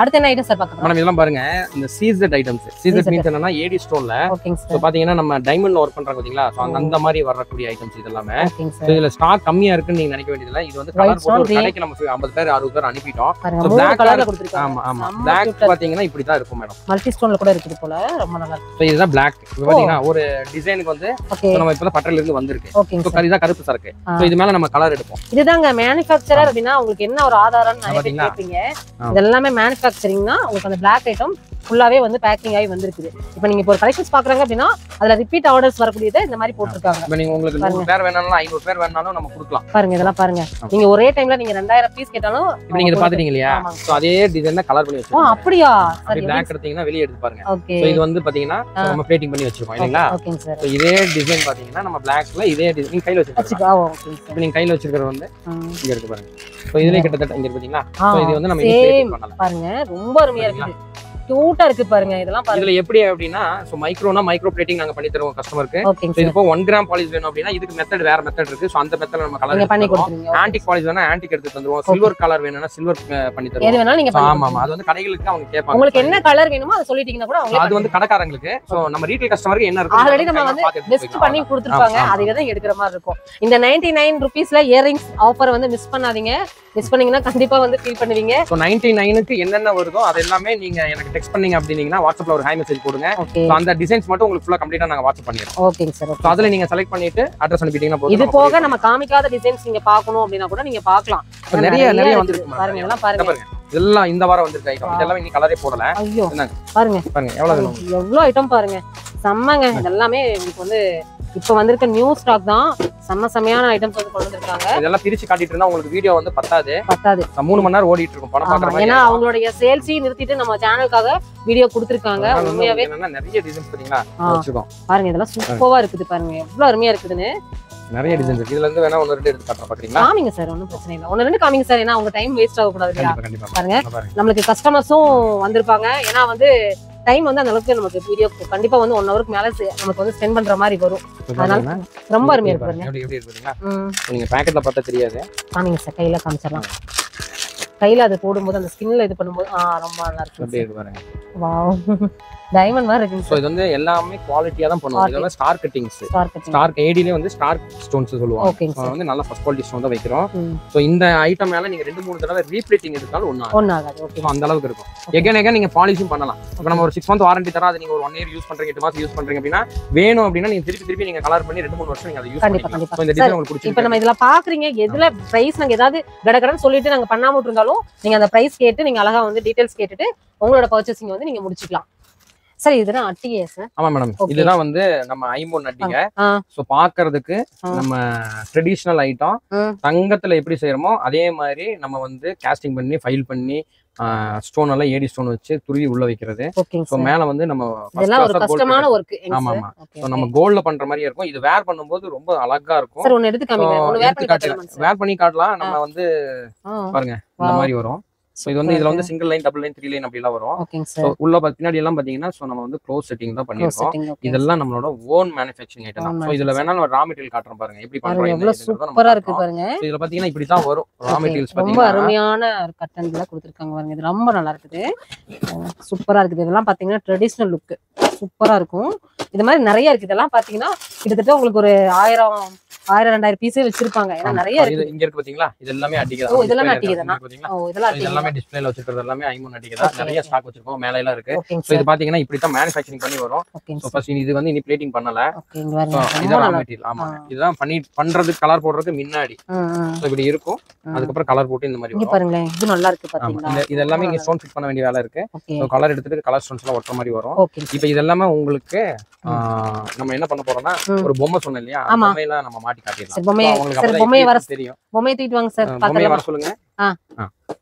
அடுத்து என்ன ஐட்டம் சார் பார்க்க போறோம்? மேடம் இதெல்லாம் பாருங்க, இந்த சீசட் ஐட்டம்ஸ். சீசட் மீன்ஸ் என்னன்னா ஏடி ஸ்டோன்ல. ஓகேங்க சார். சோ பாத்தீங்கன்னா நம்ம டைமண்ட்ல வர்க் பண்றாங்க பாத்தீங்களா? சோ அந்த மாதிரி வரக்கூடிய ஐட்டம்ஸ் இதெல்லாமே. இதுல ஸ்டாக் கம்மியா இருக்குன்னு நீங்க நினைக்க வேண்டியது இல்ல. இது வந்து கலர் போட்டு ஒரு கடைக்கு நம்ம 50 பேர் 60 பேர் அனுப்பிட்டோம். சோ Black கலர்ல கொடுத்திருக்காங்க. ஆமா ஆமா, Black பாத்தீங்கன்னா இப்படி தான் இருக்கும் மேடம். மல்டி ஸ்டோன்ல கூட இருக்குது போல. ரொம்ப நல்லா இருக்கு. சோ இதுதான் Black. இப்போ பாத்தீங்கன்னா ஒரு டிசைனுக்கு வந்து நம்ம இப்பதான் பட்டறையில இருந்து வந்திருக்கு. சோ கரிதா கருப்பு சரக்கு. சோ இது மேல நம்ம கலர் எடுப்போம். இதுதாங்க மேனுஃபேக்சரர் அப்படினா உங்களுக்கு என்ன ஒரு ஆதாரம் நிறைய பேர் கேப்பீங்க. இதெல்லாம் மேனுஃபேக்சரிங்னா அந்த Black ஐட்டம் ஃபுல்லாவே வந்து பேக்கிங் ஆகி வந்திருக்குது. இப்போ நீங்க ஒரு கலெக்ஷன்ஸ் பாக்குறாங்க அப்படினா அதுல ரிப்பீட் ஆர்டர்ஸ் வரக்கூடியதை இந்த மாதிரி போட்டுருக்காங்க. இப்போ நீங்க உங்களுக்கு 100 பேர் வேணாலும் 500 பேர் வேணாலும் நம்ம கொடுக்கலாம். பாருங்க, இதெல்லாம் பாருங்க. நீங்க ஒரே டைம்ல நீங்க 2000 பீஸ் கேட்டாலும் இப்போ நீங்க இத பாத்துட்டீங்க இல்லையா? சோ அதே டிசைன்ல கலர் பண்ணி வச்சிருக்கோம். அப்படியே சரி, Black எடுத்தீங்கன்னா வெளிய எடுத்து பாருங்க. சோ இது வந்து பாத்தீங்கன்னா நம்ம பிளேட்டிங் பண்ணி வச்சிருக்கோம் இல்லீங்களா? ஓகேங்க சார். சோ இதே டிசைன் பாத்தீங்கன்னா நம்ம Blackல இதே டிசைன் கையில வச்சிருக்கோம். Okay sir. நீங்க கையில வச்சிருக்கிறது வந்து இங்க இருக்கு பாருங்க. சோ இதுலயே கிட்டத்தட்ட இங்க இருக்கு பாத்தீங்களா? சோ இது வந்து நம்ம இன்ஸ்டேட் பண்ணலாம். பாருங்க, ரொம்ப அருமையா இருக்கு. கியூட்டா இருக்கு பாருங்க. இதெல்லாம் பாருங்க. இதுல எப்படி அப்படினா சோ மைக்ரோனா மைக்ரோ பிளேட்டிங் நாங்க பண்ணி தருவோம் கஸ்டமருக்கு. சோ இப்போ 1 கிராம் பாலிஷ் வேணும் அப்படினா இதுக்கு மெத்தட் வேற மெத்தட் இருக்கு. சோ அந்த மெத்தட்ல நம்ம கலர் பண்ணி கொடுத்துருவோம். ஆன்டிக் பாலிஷ் வேணா ஆன்டிக் எடுத்து தந்துருவோம். சில்வர் கலர் வேணும்னா சில்வர் பண்ணி தருவோம். எது வேணாலும் நீங்க ஆமா ஆமா, அது வந்து கடைகளுக்கு அவங்க கேட்பாங்க. உங்களுக்கு என்ன கலர் வேணுமோ அத சொல்லிட்டீங்கன்னா கூட அவங்க அது வந்து கடைக்காரங்களுக்கு. சோ நம்ம ரீட்டைல் கஸ்டமருக்கு என்ன இருக்கு ஆல்ரெடி நம்ம வந்து பெஸ்ட் பண்ணி கொடுத்துருப்பாங்க. அதை தான் எடுக்கிற மாதிரி இருக்கும். இந்த 99 ரூபீஸ்ல இயரிங்ஸ் ஆஃபர் வந்து மிஸ் பண்ணாதீங்க. மிஸ் பண்ணீங்கன்னா கண்டிப்பா வந்து ஃபீல் பண்ணுவீங்க. சோ 99க்கு என்னென்ன வருதோ அது எல்லாமே நீங்க எனக்கு டெக்ஸ்ட் பண்ணீங்க அப்படின்னா வாட்ஸ்அப்ல ஒரு ஹை மெசேஜ் போடுங்க. ஓகே So அந்த டிசைன்ஸ் மட்டும் உங்களுக்கு ஃபுல்லா கம்ப்ளீட்டா நாங்க வாட்ஸ்அப் பண்ணிடுறோம். ஓகேங்க சார். So அதுல நீங்க செலக்ட் பண்ணிட்டு அட்ரஸ் அனுப்பிட்டீங்கன்னா போதும். இது போக நம்ம காமிக்காத டிசைன்ஸ் நீங்க பார்க்கணும் அப்படினா கூட நீங்க பார்க்கலாம். நிறைய வந்திருக்கு பாருங்க, இதெல்லாம் பாருங்க. இதெல்லாம் இந்த வாரம் வந்திருக்கு ஐட்டம். இதெல்லாம் இன்னைக்கு கலரே போடல. ஐயோ பாருங்க எவ்வளவு வேணும். எவ்வளவு ஐட்டம் பாருங்க, செம்மங்க. இதெல்லாமே உங்களுக்கு வந்து இப்ப வந்திருக்க நியூ ஸ்டாக் தான். செமையான ஐட்டம்ஸ் வந்து கொண்டு வந்திருக்காங்க. இதெல்லாம் பிரிச்சு காட்டிட்டு இருந்தா உங்களுக்கு வீடியோ வந்து பத்தாது. 3 மணி நேரம் ஓடிட்டு இருக்கும் படம் பார்க்கற மாதிரி. ஏன்னா அவங்களுடைய சேல்ஸையும் நிறுத்திட்டு நம்ம சேனலுக்காக வீடியோ கொடுத்திருக்காங்க. உண்மையாவே நிறைய டிசைன்ஸ் பாத்தீங்களா வச்சிருக்கோம். பாருங்க இதெல்லாம் சூப்பரா இருக்குது பாருங்க, எவ்வளவு அருமையா இருக்குதுன்னு. நிறைய டிசைன்ஸ் இருக்கு. இதுல இருந்து வேணா ஒன்னு ரெண்டு எடுத்து காட்டுறேன் பாத்தீங்களா? காமிங்க சார், ஒண்ணும் பிரச்சனை இல்ல. ஒன்னு ரெண்டு காமிங்க சார், ஏன்னா அவங்க டைம் வேஸ்ட் ஆக கூடாது இல்லையா? பாருங்க நமக்கு கஸ்டமர்ஸும் வந்திருப்பாங்க. ஏன்னா வந்து டைம் வந்து அந்த அளவுக்கு நமக்கு வீடியோ கண்டிப்பா வந்து 1 ஹவருக்கு மேல நமக்கு வந்து ஸ்பெண்ட் பண்ற மாதிரி வரும். அதனால ரொம்ப அருமையா இருக்கு பாருங்க. எப்படி இருக்கு பாத்தீங்களா? நீங்க பாக்கெட்ல பார்த்தா தெரியாது. காமிங்க சார், கையில காமிச்சறலாம். கையில அது போடும்போது அந்த ஸ்கின்ல இது பண்ணும்போது ரொம்ப நல்லா இருக்கு. அப்படியே இருக்கு பாருங்க. வாவ், டைமண்ட் மாதிரி இருக்கு. சோ இது வந்து எல்லாமே குவாலிட்டியா தான் பண்ணுவோம். இதெல்லாம் ஸ்டார் கட்டிங்ஸ். ஸ்டார் ஏடிலே வந்து ஸ்டார் ஸ்டோன்ஸ் சொல்லுவாங்க. சோ வந்து நல்ல ஃபர்ஸ்ட் குவாலிட்டி ஸ்டோன் தான் வைக்கிறோம். சோ இந்த ஐட்டம் மேல நீங்க 2-3 தடவை ரீப்ளீட்டிங் எடுத்தாலும் ஒண்ணாகாது. ஓகே, அந்த அளவுக்கு இருக்கும். எகன் நீங்க பாலிஷிங் பண்ணலாம். இப்போ நம்ம ஒரு 6 மந்த் வாரண்டி தரா, அது நீங்க ஒரு 1 இயர் யூஸ் பண்றீங்க, 8 மாசம் யூஸ் பண்றீங்க அப்படினா வேணும் அப்படினா நீங்க திருப்பி நீங்க கலர் பண்ணி 2-3 வருஷம் நீங்க அதை யூஸ் பண்ணலாம். சோ இந்த டிசைன் உங்களுக்கு பிடிச்சிருக்கு. இப்போ நம்ம இதெல்லாம் பாக்குறீங்க, எதுல பிரைஸ் நாங்க ஏதாவது கடகடன்னு சொல்லிட்டு நாங்க பண்ணாம இருந்தாலும் நீங்க அந்த பிரைஸ் கேட்டு நீங்க அழகா வந்து டீடைல்ஸ் கேட்டுட்டு உங்களோட பர்ச்சேசிங் வந்து நீங்க முடிச்சுக்கலாம். சரி, இதுதான் அட்டிகை சார். ஆமா மேடம், இதெல்லாம் வந்து நம்ம ஐம்பொன் அட்டிகை. சோ பாக்குறதுக்கு நம்ம ட்ரெடிஷனல் ஐட்டம் தங்கத்துல எப்படி செய்யறோமோ அதே மாதிரி நம்ம வந்து காஸ்டிங் பண்ணி ஃபைல் பண்ணி ஸ்டோன் எல்லாம் ஏடி ஸ்டோன் வச்சு துருவி உள்ள வைக்கிறது. சோ மேல வந்து நம்ம ஒரு கஷ்டமான வர்க். ஆமா ஆமா, சோ நம்ம கோல்ட்ல பண்ற மாதிரி இருக்கும். இது வேர் பண்ணும்போது ரொம்ப அழகா இருக்கும். சார் ஒன்னு எடுத்து காமிங்க, ஒன்னு வேர் பண்ணி காட்டலாம். நம்ம வந்து பாருங்க இந்த மாதிரி வரும். சோ இது வந்து இதுல வந்து single line, double line, 3 line அப்படி எல்லாம் வரும். சோ உள்ள பின்னாடி எல்லாம் பாத்தீங்கன்னா சோ நம்ம வந்து க்ளோஸ் செட்டிங் தான் பண்ணிருக்கோம். இதெல்லாம் நம்மளோட ஓன் மேனுஃபேக்சரிங் ஐட்டம் தான். சோ இதுல வேணா நம்ம ரா மெட்டீரியல் காட்டுறோம் பாருங்க எப்படி பண்றோம். எவ்வளவு சூப்பரா இருக்கு பாருங்க. சோ இதுல பாத்தீங்கன்னா இப்படி தான் வரும் ரா மெட்டீரியல்ஸ். பாத்தீங்கன்னா ரொம்ப அருமையான கட்டன்ல கொடுத்திருக்காங்க பாருங்க. இது ரொம்ப நல்லா இருக்குது, சூப்பரா இருக்குது. இதெல்லாம் பாத்தீங்கன்னா ட்ரெடிஷனல் லுக் சூப்பரா இருக்கும். இது மாதிரி நிறைய இருக்கு. இதெல்லாம் பாத்தீங்கன்னா கிட்டத்தட்ட உங்களுக்கு ஒரு 1000-2000 பீஸே வச்சிருப்பாங்க. ஏன்னா நிறைய இருக்கு. இங்க இருக்கு பாத்தீங்களா, இது எல்லாமே அட்டிகை தான். இதெல்லாம் அட்டிகை தான். ஓ, இதெல்லாம் எல்லாமே டிஸ்ப்ளேல வச்சிருக்கிறது எல்லாமே ஐம்பொன் அட்டிகை தான். நிறைய ஸ்டாக் வச்சிருக்கோம், மேல எல்லாம் இருக்கு. சோ இது பாத்தீங்கன்னா இப்படி தான் மேனுஃபேக்சரிங் பண்ணி வரும். சோ ஃபர்ஸ்ட் இது வந்து இனி பிளேட்டிங் பண்ணல. இதுதான் மெட்டீரியல். ஆமா, இதுதான் பண்றது கலர் போடுறதுக்கு முன்னாடி. சோ இப்படி இருக்கும். அதுக்கு அப்புறம் கலர் போட்டு இந்த மாதிரி வரும். பாருங்க, இது நல்லா இருக்கு பாத்தீங்களா? இது எல்லாமே இங்க ஸ்டோன் ஃபிட் பண்ண வேண்டிய வேலை இருக்கு. சோ கலர் எடுத்துட்டு கலர் ஸ்டோன்ஸ் எல்லாம் ஒட்டுற மாதிரி வரும். இப்போ இதெல்லாம் உங்களுக்கு நம்ம என்ன பண்ண போறோம்னா ஒரு பொம்மை சொன்னேன் இல்லையா, பொம்மையில நம்ம மாட்டி காட்டிடலாம். பொம்மையை வர தெரியும். பொம்மையை தூக்கிட்டு வாங்க சார், பொம்மையை வர சொல்லுங்க.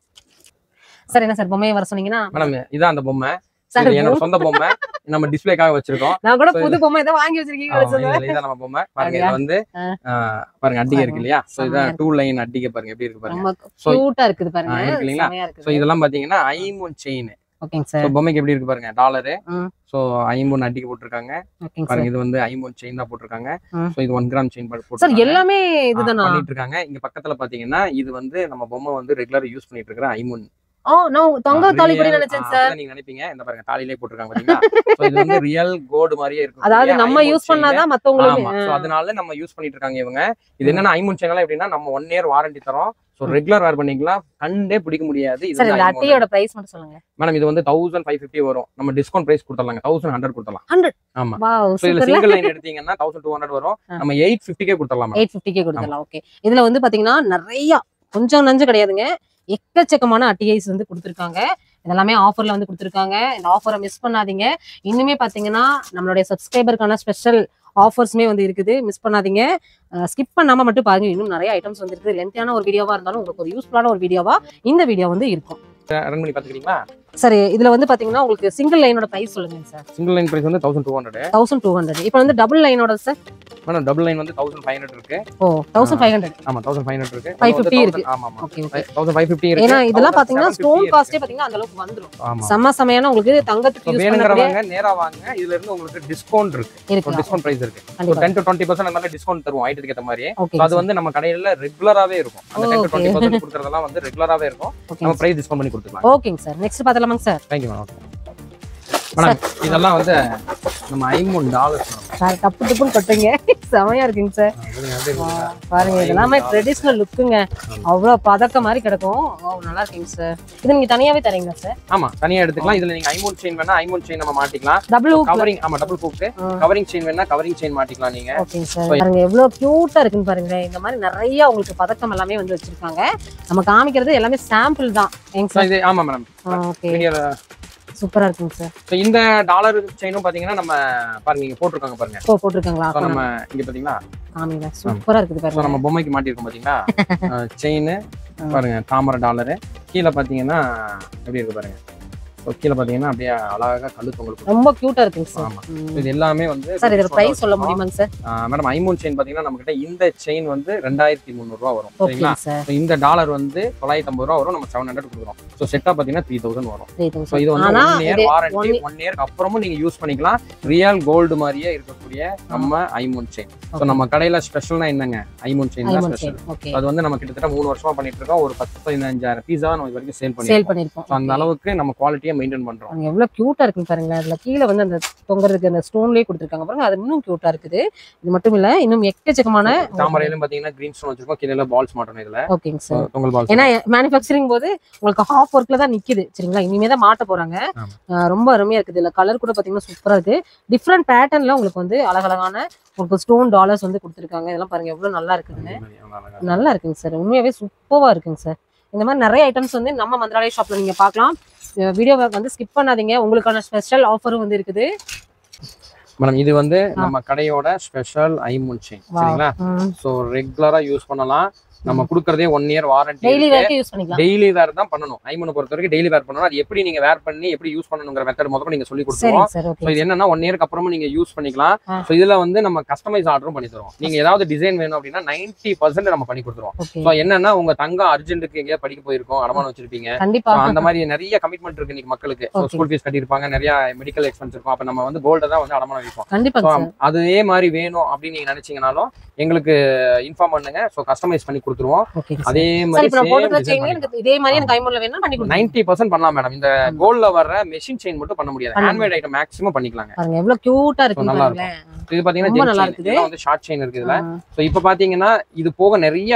சார் என்ன சார் பொம்மையை வர சொன்னீங்கன்னா? மேடம் இதான் அந்த பொம்மை, என்னோட சொந்த பொம்மை. நம்ம டிஸ்ப்ளேக்காக வச்சிருக்கோம். நான் கூட புது பொம்மை இத வாங்கி வச்சிருக்கீங்க. இதான் நம்ம பொம்மை. பாருங்க இது வந்து பாருங்க அட்டிகை இருக்கு இல்லையா? சோ இதான் 2 லைன் அட்டிகை பாருங்க எப்படி இருக்கு பாருங்க. கியூட்டா இருக்குது பாருங்க. இருக்கு இல்லையா? சோ இதெல்லாம் பாத்தீங்கன்னா ஐம்பொன் செயின். ஓகேங்க சார். சோ பொம்மைக்கு எப்படி இருக்கு பாருங்க, டாலர். சோ ஐம்பொன் அட்டிகை போட்டுருக்காங்க பாருங்க. இது வந்து ஐம்பொன் செயின் தான் போட்டுருக்காங்க. சோ இது 1 கிராம் செயின் போட்டு சார் எல்லாமே இதுதானா பண்ணிட்டு இருக்காங்க. இங்க பக்கத்துல பாத்தீங்கன்னா இது வந்து நம்ம பொம்மை வந்து ரெகுலரா யூஸ் பண்ணிட்டு இருக்கிற ஐம்பொன். நான் தங்க தாலி கூட நினைச்சேன் சார். நீங்க நினைப்பீங்க, இந்த பாருங்க தாலிலே போட்டுருக்காங்க பாத்தீங்களா? சோ இது வந்து ரியல் கோல்ட் மாதிரியே இருக்கும். அதாவது நம்ம யூஸ் பண்ணாதான் மத்தவங்களுக்கு. சோ அதனால நம்ம யூஸ் பண்ணிட்டு இருக்காங்க இவங்க. இது என்னன்னா ஐம்பொன் செயின் எல்லாம் எப்படின்னா நம்ம 1 இயர் வாரண்டி தரோம். சோ ரெகுலர் வேர் பண்ணிக்கலாம், கண்டே பிடிக்க முடியாது. இது இந்த அட்டையோட பிரைஸ் மட்டும் சொல்லுங்க மேடம். இது வந்து 1550 வரும். நம்ம டிஸ்கவுண்ட் பிரைஸ் கொடுத்தறலாங்க, 1100 கொடுத்தறலாம். 100. ஆமா. சோ இதுல சிங்கிள் லைன் எடுத்தீங்கன்னா 1200 வரும். நம்ம 850 கொடுத்தறலாம். 850 கொடுத்தறலாம். ஓகே. இதுல வந்து பாத்தீங்கன்னா நிறைய கொஞ்சம் நஞ்சு கிடையாதுங்க, எக்கச்சக்கமான அட்டிகைஸ் வந்து கொடுத்துருக்காங்க. இதெல்லாமே ஆஃபர்ல வந்து கொடுத்துருக்காங்க. இந்த ஆஃபரை மிஸ் பண்ணாதீங்க. இன்னுமே பாத்தீங்கன்னா நம்மளுடைய சப்ஸ்கிரைபருக்கான ஸ்பெஷல் ஆஃபர்ஸ்மே வந்து இருக்குது, மிஸ் பண்ணாதீங்க. ஸ்கிப் பண்ணாம மட்டும் பாருங்க. இன்னும் நிறைய ஐட்டம்ஸ் வந்து இருக்குது. லென்த்தியான ஒரு வீடியோவா இருந்தாலும் உங்களுக்கு ஒரு யூஸ்ஃபுல்லான ஒரு வீடியோவா இந்த வீடியோ வந்து இருக்கும். ரன் பண்ணி பாத்துக்கிறீங்களா? சரி, இதுல வந்து பாத்தீங்கன்னா உங்களுக்கு சிங்கிள் லைனோட பிரைஸ் சொல்லுங்க சார். சிங்கிள் லைன் பிரைஸ் வந்து 1200. இப்போ வந்து டபுள் லைனோட சார் மேடம், டபுள் லைன் வந்து 1500 இருக்கு. ஓ 1500. ஆமா 1500 இருக்கு. 550 இருக்கு. ஆமா ஆமா. Okay okay. 1550 இருக்கு. ஏனா இதெல்லாம் பாத்தீங்கன்னா ஸ்டோன் காஸ்டே பாத்தீங்கன்னா அந்த அளவுக்கு வந்துரும். சமயான உங்களுக்கு தங்கத்துக்கு யூஸ் பண்றவங்க நேரா வாங்க. இதுல இருந்து உங்களுக்கு டிஸ்கவுண்ட் இருக்கு. டிஸ்கவுண்ட் பிரைஸ் இருக்கு. 10 to 20% அந்த மாதிரி டிஸ்கவுண்ட் தருவோம் ஐட்டத்துக்கு ஏத்த மாதிரி. அது வந்து நம்ம கடையில ரெகுலராவே இருக்கும். அந்த 10 to 20% கொடுக்கறதெல்லாம் வந்து ரெகுலராவே இருக்கும். நம்ம பிரைஸ் டிஸ்கவுண்ட் பண்ணி கொடுத்துக்கலாம். ஓகேங்க சார். நெக்ஸ்ட் பாத்தலாமாங்க sir? Thank you ma'am. Madam இதெல்லாம் வந்து நம்ம $5 சார் டப்பு டப்புன்னு கொட்டுங்க. செமையா இருக்குங்க சார். பாருங்க இதெல்லாமே ட்ரெடிஷ்னல் லுக்குங்க. அவ்வளவு பதக்க மாதிரி கிடக்கும். நல்லா இருக்குங்க சார். இது நீங்க தனியாவே தரீங்களா சார்? ஆமா தனியா எடுத்துக்கலாம். இதுல நீங்க ஐமோன் செயின் வேணா ஐமோன் செயின் நம்ம மாட்டிக்கலாம். டபுள் கவரிங் ஆமா டபுள் ஹூக் கவரிங் செயின் வேணா கவரிங் செயின் மாட்டிக்கலாம் நீங்க. ஓகேங்க சார். பாருங்க எவ்வளவு கியூட்டா இருக்குன்னு பாருங்க. இந்த மாதிரி நிறைய உங்களுக்கு பதக்கம் எல்லாமே வந்து வச்சிருக்காங்க. நம்ம காமிக்கிறது எல்லாமே சாம்பிள் தான். இது ஆமா மேடம். ஓகே சூப்பரா இருக்குங்க சார். சோ இந்த டாலர் செயினும் பாத்தீங்கன்னா நம்ம பாருங்க இங்க போட்டுருக்காங்க பாருங்க. போட்டுருக்காங்களா? நம்ம இங்க பாத்தீங்களா? ஆமாங்க சூப்பரா இருக்குது பாருங்க. நம்ம பொம்மைக்கு மாட்டிருக்கோம் பாத்தீங்களா? செயின் பாருங்க தாமரை டாலர். கீழ பாத்தீங்கன்னா எப்படி இருக்கு பாருங்க. கீழே பாத்தீங்கன்னா அப்படியே அழகா கல்லு தொங்கல் ரொம்ப கியூட்டா இருக்குங்க சார். ஆமா இது எல்லாமே வந்து சார் இதோட பிரைஸ் சொல்ல முடியுமாங்க சார்? மேடம் ஐமோன் செயின் பாத்தீங்கன்னா நம்ம கிட்ட இந்த செயின் வந்து 2300 வரும் சரிங்களா? இந்த டாலர் வந்து 950 வரும். நம்ம 700 கொடுக்குறோம். சோ செட்டா பாத்தீங்கன்னா 3000 வரும். சோ இது வந்து 1 இயர் வாரண்டி 1 இயருக்கு அப்புறமும் நீங்க யூஸ் பண்ணிக்கலாம். ரியல் கோல்டு மாதிரியே இருக்கக்கூடிய நம்ம ஐமோன் செயின். சோ நம்ம கடையில ஸ்பெஷல்னா என்னங்க ஐமோன் செயின் தான் ஸ்பெஷல். அது வந்து நம்ம கிட்டத்தட்ட 3 வருஷமா பண்ணிட்டு இருக்கோம். ஒரு 10-15,000 பீஸா நம்ம இது வரைக்கும் சேல் பண்ணிருக்கோம். அந்த அளவுக்கு நம்ம குவாலிட்டியா மெயின்டைன் பண்றோம். எவ்வளவு கியூட்டா இருக்கு பாருங்க. அதுல கீழ வந்து அந்த தொங்கறதுக்கு அந்த ஸ்டோன்லயே கொடுத்திருக்காங்க பாருங்க. அது இன்னும் கியூட்டா இருக்குது. இது மட்டும் இல்ல இன்னும் எக்கச்சக்கமான தாமரையிலும் பாத்தீங்கன்னா கிரீன் ஸ்டோன் வச்சிருக்கோம். கீழ பால்ஸ் மாட்டணும் இதுல. ஓகேங்க சார். தொங்கல் பால்ஸ். ஏன்னா மேனுஃபேக்சரிங் போது உங்களுக்கு ஹாஃப் ஒர்க்ல தான் நிக்குது சரிங்களா? இனிமே தான் மாட்ட போறாங்க. ரொம்ப அருமையா இருக்குது. இல்ல கலர் கூட பாத்தீங்கன்னா சூப்பரா இருக்கு. டிஃபரெண்ட் பேட்டர்ன்ல உங்களுக்கு வந்து அழகழகான உங்களுக்கு ஸ்டோன் டாலர்ஸ் வந்து கொடுத்திருக்காங்க. இதெல்லாம் பாருங்க எவ்வளவு நல்லா இருக்குதுன்னு. நல்லா இருக்குங்க சார். உண்மையாவே சூப்பரா இருக்குங்க சார். இந்த மாதிரி நிறைய ஐட்டம்ஸ் வந்து நம்ம மந்திராலயா ஷாப்ல நீங்க பார்க்கலாம். வீடியோவை வந்து ஸ்கிப் பண்ணாதீங்க. உங்களுக்கான ஸ்பெஷல் ஆஃபரும் வந்து இருக்குது மேடம். இது வந்து நம்ம கடையோட ஸ்பெஷல் ஐமோன் செயின் சரிங்களா? சோ ரெகுலரா யூஸ் பண்ணலாம். நம்ம குடுக்கறதே 1 இயர் வாரண்டி. டெய்லி வேர்க்கு யூஸ் பண்ணிக்கலாம். டெய்லி வேர் தான் பண்ணனும். ஐமோன் பொறுத்த வரைக்கும் டெய்லி வேர் பண்ணனும். அது எப்படி நீங்க வேர் பண்ணி எப்படி யூஸ் பண்ணனும்ங்கற மெத்தட் முதல்ல நீங்க சொல்லி கொடுத்துருவோம். சோ இது என்னன்னா 1 இயருக்கு அப்புறமும் நீங்க யூஸ் பண்ணிக்கலாம். சோ இதுல வந்து நம்ம கஸ்டமைஸ் ஆர்டரும் பண்ணி தரோம். நீங்க ஏதாவது டிசைன் வேணும் அப்படினா 90% நம்ம பண்ணி கொடுத்துருவோம். சோ என்னன்னா உங்க தங்கம் அர்ஜென்ட்க்கு எங்க படிக்க போயிருக்கும் அடமானம் வச்சிருப்பீங்க. அந்த மாதிரி நிறைய கமிட்மென்ட் இருக்கு இன்னைக்கு மக்களுக்கு. ஸ்கூல் ஃபீஸ் கட்டிருப்பாங்க, நிறைய மெடிக்கல் எக்ஸ்பென்ஸ் இருக்கும். அப்ப நம்ம வந்து கோல்ட தான் வந்து அடமானம் வைப்போம். கண்டிப்பா அதே மாதிரி வேணும் அப்படி நீங்க நினைச்சீங்கனாலும் எங்களுக்கு இன்ஃபார்ம் பண்ணுங்க. சோ கஸ்டமைஸ் பண்ணி கொடுத்துருவோம். அதே மாதிரி இதே மாதிரி எனக்கு ஐமோன்ல வேணும்னா பண்ணி கொடுங்க. 90% பண்ணலாம் மேடம். இந்த கோல்ட்ல வர்ற மெஷின் செயின் மட்டும் பண்ண முடியாது. ஹேண்ட்மேட் ஐட்டம் மேக்ஸிமம் பண்ணிக்கலாங்க. பாருங்க எவ்வளவு கியூட்டா இருக்கு பாருங்க. இது பாத்தீங்கன்னா நல்லா இருக்குது. இது வந்து ஷார்ட் செயின் இருக்கு இதுல. சோ இப்போ பாத்தீங்கன்னா இது போக நிறைய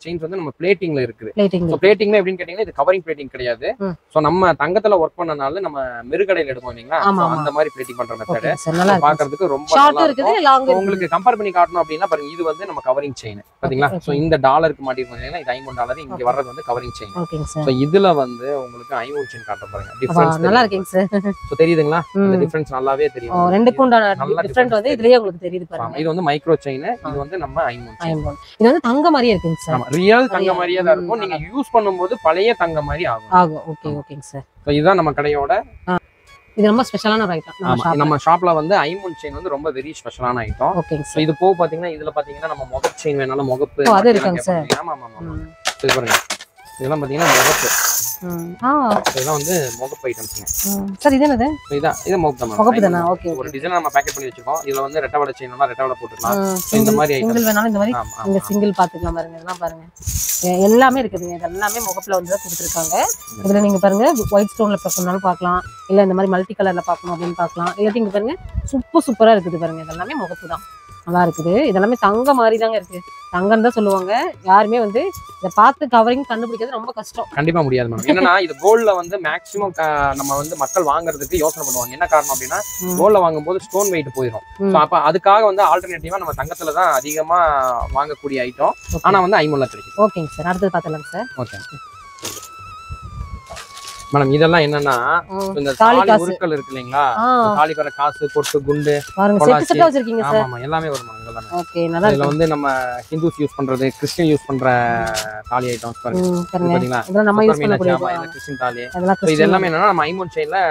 செயின்ஸ் வந்து நம்ம பிளேட்டிங்ல இருக்குது. சோ பிளேட்டிங்ல எப்படின்னு கேட்டீங்கன்னா இது கவரிங் பிளேட்டிங் கிடையாது. சோ நம்ம தங்கத்துல வர்க் பண்ணனால நம்ம மெருகடையில எடுப்போம் இல்லீங்களா? அந்த மாதிரி பிளேட்டிங் பண்ற மெத்தட் பாக்குறதுக்கு ரொம்ப நல்லா இருக்கு. உங்களுக்கு கம்பேர் பண்ணி காட்டணும் அப்படின்னா பாருங்க இது வந்து நம்ம கவரிங் செயின் பாத்தீங்களா? சோ இந்த டாலருக்கு மாட்டிருக்கோம். இது $5 இங்க வர்றது வந்து கவரிங் செயின். சோ இதுல வந்து உங்களுக்கு ஐமோன் செயின் காட்ட பாருங்க. டிஃபரன்ஸ் நல்லா இருக்குங்க சார். சோ தெரியுதுங்களா? இந்த டிஃபரன்ஸ் நல்லாவே தெரியும். ரெண்டுக்கும் உண்டான டிஃபரண்ட் வந்து இதுலயே உங்களுக்கு தெரியுது பாருங்க. இது வந்து மைக்ரோ செயின், இது வந்து நம்ம ஐமோன் செயின். இது வந்து தங்க மாதிரியே இருக்குங்க சார். ஆமா ரியல் தங்க மாதிரியே தான் இருக்கும். நீங்க யூஸ் பண்ணும்போது பழைய தங்க மாதிரி ஆகும். ஓகேங்க சார். சோ இதுதான் நம்ம கடையோட இது ரொம்ப ஸ்பெஷலான ஒரு ஐட்டம். நம்ம ஷாப்ல வந்து ஐமோன் செயின் வந்து ரொம்ப வெரி ஸ்பெஷலான ஐட்டம். ஓகேங்க சார். இது போக பாத்தீங்கன்னா இதுல பாத்தீங்கன்னா நம்ம முகப்பு செயின் வேணாலும் முகப்பு அது இருக்குங்க சார். ஆமா. இது பாருங்க. இதெல்லாம் பாத்தீங்கன்னா முகப்பு. இதெல்லாம் வந்து முகப்பு ஐட்டம்ஸ்ங்க. சார் இது என்னது? இது முகப்பு தானா? ஓகே. ஒரு டிசைன் நம்ம பேக்கெட் பண்ணி வச்சிருக்கோம். இதுல வந்து ரெட்டவடை செயின்னா ரெட்டவடை போட்டுக்கலாம். இந்த மாதிரி ஐட்டம். சிங்கிள் வேணாலும் இந்த மாதிரி இந்த சிங்கிள் பாத்துக்கலாம் பாருங்க. இதெல்லாம் பாருங்க. எல்லாமே இருக்குதுங்க. இது எல்லாமே முகப்புல வந்து கொடுத்துருக்காங்க. இதுல நீங்க பாருங்க ஒயிட் ஸ்டோன்ல பார்க்கணும்னாலும் பார்க்கலாம். இல்ல இந்த மாதிரி மல்டி கலர்ல பார்க்கணும் அப்படின்னு பார்க்கலாம். இல்லாட்டி இங்க பாருங்க சூப்பரா இருக்குது பாருங்க. இதெல்லாமே முகப்பு தான். நல்லா இருக்குது. இதெல்லாமே தங்க மாதிரி தாங்க இருக்கு. தங்கம் தான் சொல்லுவாங்க. யாருமே வந்து இதை பார்த்து கவரிங் கண்டுபிடிக்கிறது ரொம்ப கஷ்டம். கண்டிப்பா முடியாது மேடம். என்னன்னா இது கோல்ட்ல வந்து மேக்ஸிமம் நம்ம வந்து மக்கள் வாங்குறதுக்கு யோசனை பண்ணுவாங்க. என்ன காரணம் அப்படின்னா கோல்ட்ல வாங்கும்போது ஸ்டோன் வெயிட் போயிடும். அப்ப அதுக்காக வந்து ஆல்டர்னேட்டிவா நம்ம தங்கத்துல தான் அதிகமா வாங்கக்கூடிய ஐட்டம். ஆனா வந்து ஐமோன்ல கிடைக்கும். ஓகேங்க சார். அடுத்து பார்த்தலாம் சார். Okay madam. இதெல்லாம் என்னன்னா இந்த தாலி உருக்கள் இருக்கு இல்லீங்களா? தாலி பெற காசு பொட்டு குண்டு பாருங்க செட் செட்டா வச்சிருக்கீங்க சார். ஆமா எல்லாமே வரும் இதெல்லாம். ஓகே நல்லா இருக்கு. இதுல வந்து நம்ம ஹிந்துஸ் யூஸ் பண்றது, கிறிஸ்டியன் யூஸ் பண்ற தாலி ஐட்டம்ஸ் பாருங்க. பாத்தீங்களா? இதெல்லாம் நம்ம யூஸ் பண்ணக்கூடிய கிறிஸ்டியன் தாலி. இது எல்லாமே என்னன்னா நம்ம ஐமோன் செயின்ல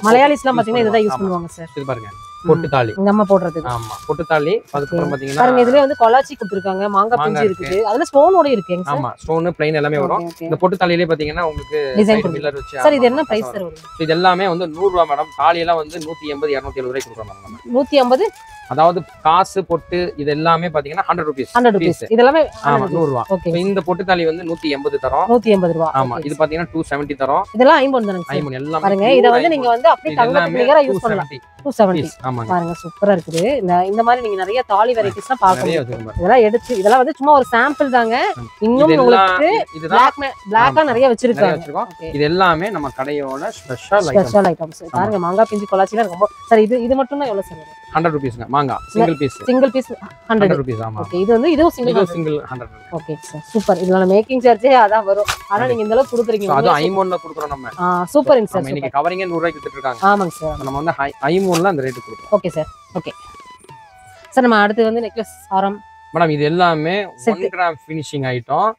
மலையாளிஸ்லாம் பாத்தீங்கன்னா இதுதான் யூஸ் பண்ணுவாங்க சார். இது பாருங்க பொட்டு தாலி நம்ம போடுறது. ஆமா பொட்டு தாலி. அதுக்கு அப்புறம் பாத்தீங்கன்னா பாருங்க இதுலயே வந்து கொலாச்சி கொடுத்திருக்காங்க. மாங்காய் பிஞ்சு இருக்குது. அதுல ஸ்டோனோட இருக்குங்க சார். ஆமா ஸ்டோன் ப்ளைன் எல்லாமே வரும். இந்த பொட்டு தாலியிலே பாத்தீங்கன்னா உங்களுக்கு டிசைன் மில்லர் வச்சு. சார் இது என்ன பிரைஸ் சார் வரும்? இது எல்லாமே வந்து 100 ரூபாய் மேடம். தாலி எல்லாம் வந்து 180 270 ரூபாய்க்கு கொடுக்குறோம் மேடம். 150 அதாவது காசு பொட்டு இது எல்லாமே பாத்தீங்கன்னா 100 rupees. 100 rupees. இதெல்லாமே ஆமா 100 ரூபாய். ஓகே. இந்த பொட்டு தாலி வந்து 180 தரோம். 180 ரூபாய். ஆமா இது பாத்தீங்கன்னா 270 தரோம். இதெல்லாம் ஐம்பொன் தானங்க சார்? ஐம்பொன் எல்லாம் பாருங்க இத வந்து நீங்க வந்து அப்படியே தங்கத்துக்கு நிகரா யூஸ் பண்ணலாம். 270. ஆமாங்க. பாருங்க சூப்பரா இருக்குது. இந்த மாதிரி நீங்க நிறைய தாலி வெரைட்டிஸ்லாம் நிறைய பார்க்கலாம். வச்சிருக்கோம். இதெல்லாம் எடுத்து இதெல்லாம் வந்து சும்மா ஒரு சாம்பிள் தாங்க. இன்னும் உங்களுக்கு பிளாக்கா நிறைய வச்சிருக்காங்க. இது எல்லாமே நம்ம கடையோட ஸ்பெஷல் ஐட்டம்ஸ். பாருங்க மாங்காய் பிஞ்சு கொலாச்சிலாம் ரொம்ப சார் இது மட்டும் தான் எவ்வளவு சார்? 100 rupeesங்க மாங்காய் சிங்கிள் பீஸ் 100 rupees. ஆமா ஓகே. இது வந்து இதுவும் சிங்கிள் 100. Okay sir super. இதனால மேக்கிங் சார்ஜே அதான் வரும். ஆனா நீங்க இந்த அளவுக்கு கொடுக்குறீங்க. அது ஐமோன்ல கொடுக்குறோம் நம்ம. சூப்பர்ங்க சார். இன்னைக்கு கவரிங் 100 ரூபாய்க்கு வித்துட்டு இருக்காங்க. ஆமாங்க சார். நம்ம வந்து ஐமோன்ல அந்த ரேட் கொடுக்குறோம். Okay sir. ஓகே சார் நம்ம அடுத்து வந்து நெக்லஸ் ஆரம் மேடம் இது எல்லாமே 1 gram finishing item.